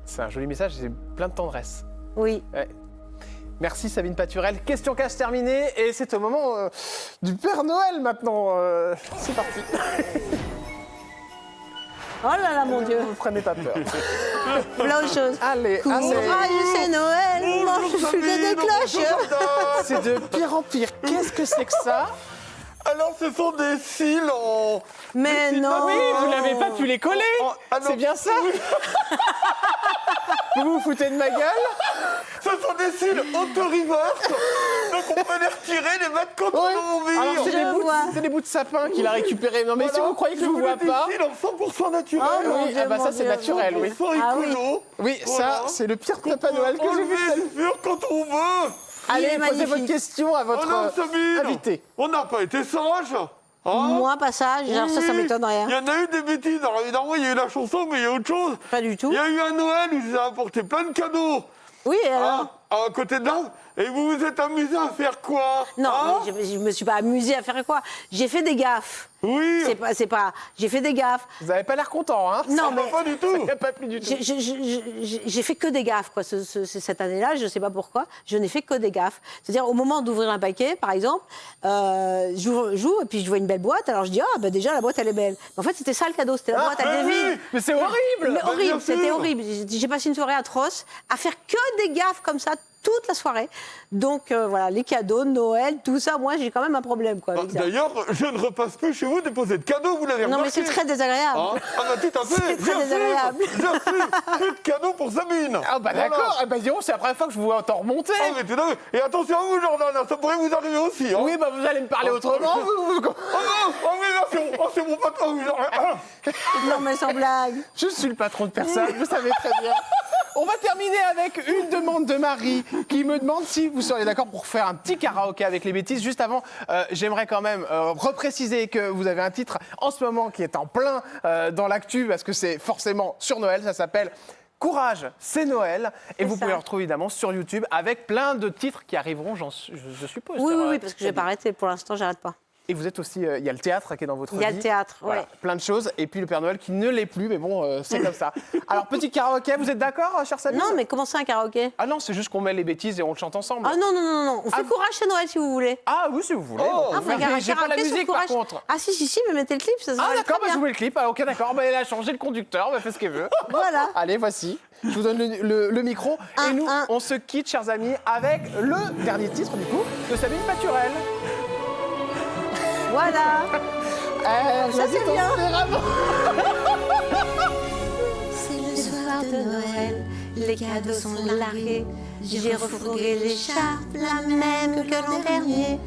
C'est un joli message, c'est plein de tendresse. Oui. Ouais. Merci Sabine Paturel. Question cash terminée et c'est au moment du Père Noël maintenant. C'est parti. Oh là là, mon Dieu. Ne prenez pas peur. Voilà autre chose. Allez, Courage, c'est Noël, mange plus que des cloches. c'est de pire en pire. Qu'est-ce que c'est que ça? Alors, ce sont des cils en... Mais non. Oui, vous n'avez pas pu les coller. Ah non. C'est bien ça? Vous vous foutez de ma gueule? Ce sont des cils auto-reverse. Donc, on peut les retirer, les mettre quand Ouais. on a envie. Alors, Je c'est des bouts de sapin qu'il a récupérés. Non, mais si vous croyez que je vous vois pas... Des cils en 100% naturel. Oh, mon Oui, Dieu, ah bah mon ça c'est Dieu. naturel, oui. 100% Ah oui. écolo. Oui, ça Voilà. c'est le pire Papa Noël que j'ai vu. Enlever les murs quand on veut. Allez, est posez votre magnifique. question à Oh votre non, Sabine, invité. on n'a pas été sages. Hein? Moi, pas ça, genre, ça m'étonnerait. Il y en a eu des bêtises. Alors évidemment, il y a eu la chanson, mais il y a autre chose. Pas du tout. Il y a eu un Noël où je vous ai apporté plein de cadeaux. Oui, et alors À côté de là. Et vous vous êtes amusé à faire quoi? Non, Hein? mais je me suis pas amusée à faire quoi. J'ai fait des gaffes. Oui. C'est pas. J'ai fait des gaffes. Vous n'avez pas l'air content, hein? Non, Ah, mais pas du tout. Ça n'a pas plu du tout. j'ai fait que des gaffes, quoi. Cette année-là, je ne sais pas pourquoi, je n'ai fait que des gaffes. C'est-à-dire, au moment d'ouvrir un paquet, par exemple, j'ouvre et puis je vois une belle boîte. Alors je dis, ah, bah déjà, la boîte, elle est belle. Mais en fait, c'était ça le cadeau, c'était la boîte à oui. David. Mais c'est horrible! Mais bien horrible, sûr. c'était horrible. J'ai passé une soirée atroce à faire que des gaffes comme ça toute la soirée. Donc voilà, les cadeaux, Noël, tout ça, moi j'ai quand même un problème, quoi. Avec ça. D'ailleurs, je ne repasse plus chez vous déposer de cadeaux, vous l'avez Non, remarqué. mais c'est très désagréable. Hein? Ah bah tout à fait. C'est très Bien sûr, désagréable. bien sûr. Plus de cadeaux pour Sabine. Ah bah Voilà. d'accord, ah bah dis donc, c'est la première fois que je vous vois t'en remonter. Ah, mais tout à fait. Et attention à vous, Jordan, ça pourrait vous arriver aussi. Hein. Oui, bah vous allez me parler autrement. Oh non, oh oui, là, c'est mon patron. Non, mais sans blague. Je suis le patron de personne, vous savez très bien. On va terminer avec une demande de Marie qui me demande si vous seriez d'accord pour faire un petit karaoké avec les bêtises. Juste avant, j'aimerais quand même repréciser que vous avez un titre en ce moment qui est en plein dans l'actu parce que c'est forcément sur Noël. Ça s'appelle Courage, c'est Noël. Et vous ça. pouvez le retrouver évidemment sur YouTube avec plein de titres qui arriveront, je suppose. Oui, sur, oui, oui, parce que je vais pas arrêter. Pour l'instant, j'arrête pas. Et vous êtes aussi, il y a le théâtre qui est dans votre vie. Il y a le théâtre, Voilà, ouais. plein de choses. Et puis le Père Noël qui ne l'est plus, mais bon, c'est comme ça. Alors, petit karaoké, vous êtes d'accord, chère Sabine? Non, mais comment ça, un karaoké? Ah non, c'est juste qu'on met les bêtises et on le chante ensemble. Ah non, non, non, non. On fait Courage, c'est Noël, si vous voulez. Ah oui, si vous voulez. Oh. bon, Ah, faut regarder un j'ai pas la karaoké sur musique par Courage. contre. Ah si, mais mettez le clip, ça Ah va d'accord, très bah, je bien. vous mets le clip. Ah, ok, d'accord. Bah, elle a changé le conducteur, bah, fait ce qu'elle veut. Voilà. Allez, voici. Je vous donne le micro. Et nous, on se quitte, chers amis, avec le dernier titre, du coup, de Sabine Paturel. Voilà. Ça, c'est bien. C'est le soir de Noël, les cadeaux sont largués. J'ai refourgué l'écharpe, la même que l'an dernier.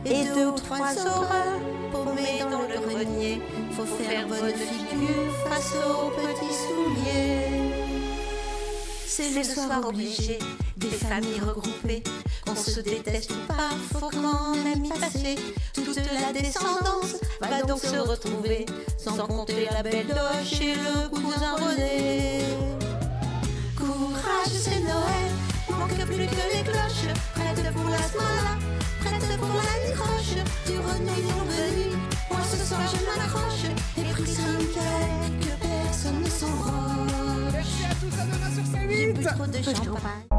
Et 2 ou 3 horreurs paumées dans le grenier. Faut faire bonne figure face aux petits souliers. C'est le soir obligé, des familles regroupées. Qu'on se déteste ou pas, faut qu'en ami passé. Toute la descendance va donc se retrouver. Sans compter la belle Doche et le cousin René. Courage, c'est Noël, manque plus que les cloches. Prête pour la smala, prête pour la décroche. Du René venu, moi ce soir je m'accroche. Et pris Saint-Michel, que personne ne s'en branle. Merci à tous, à demain sur C8. J'ai bu trop de champagne.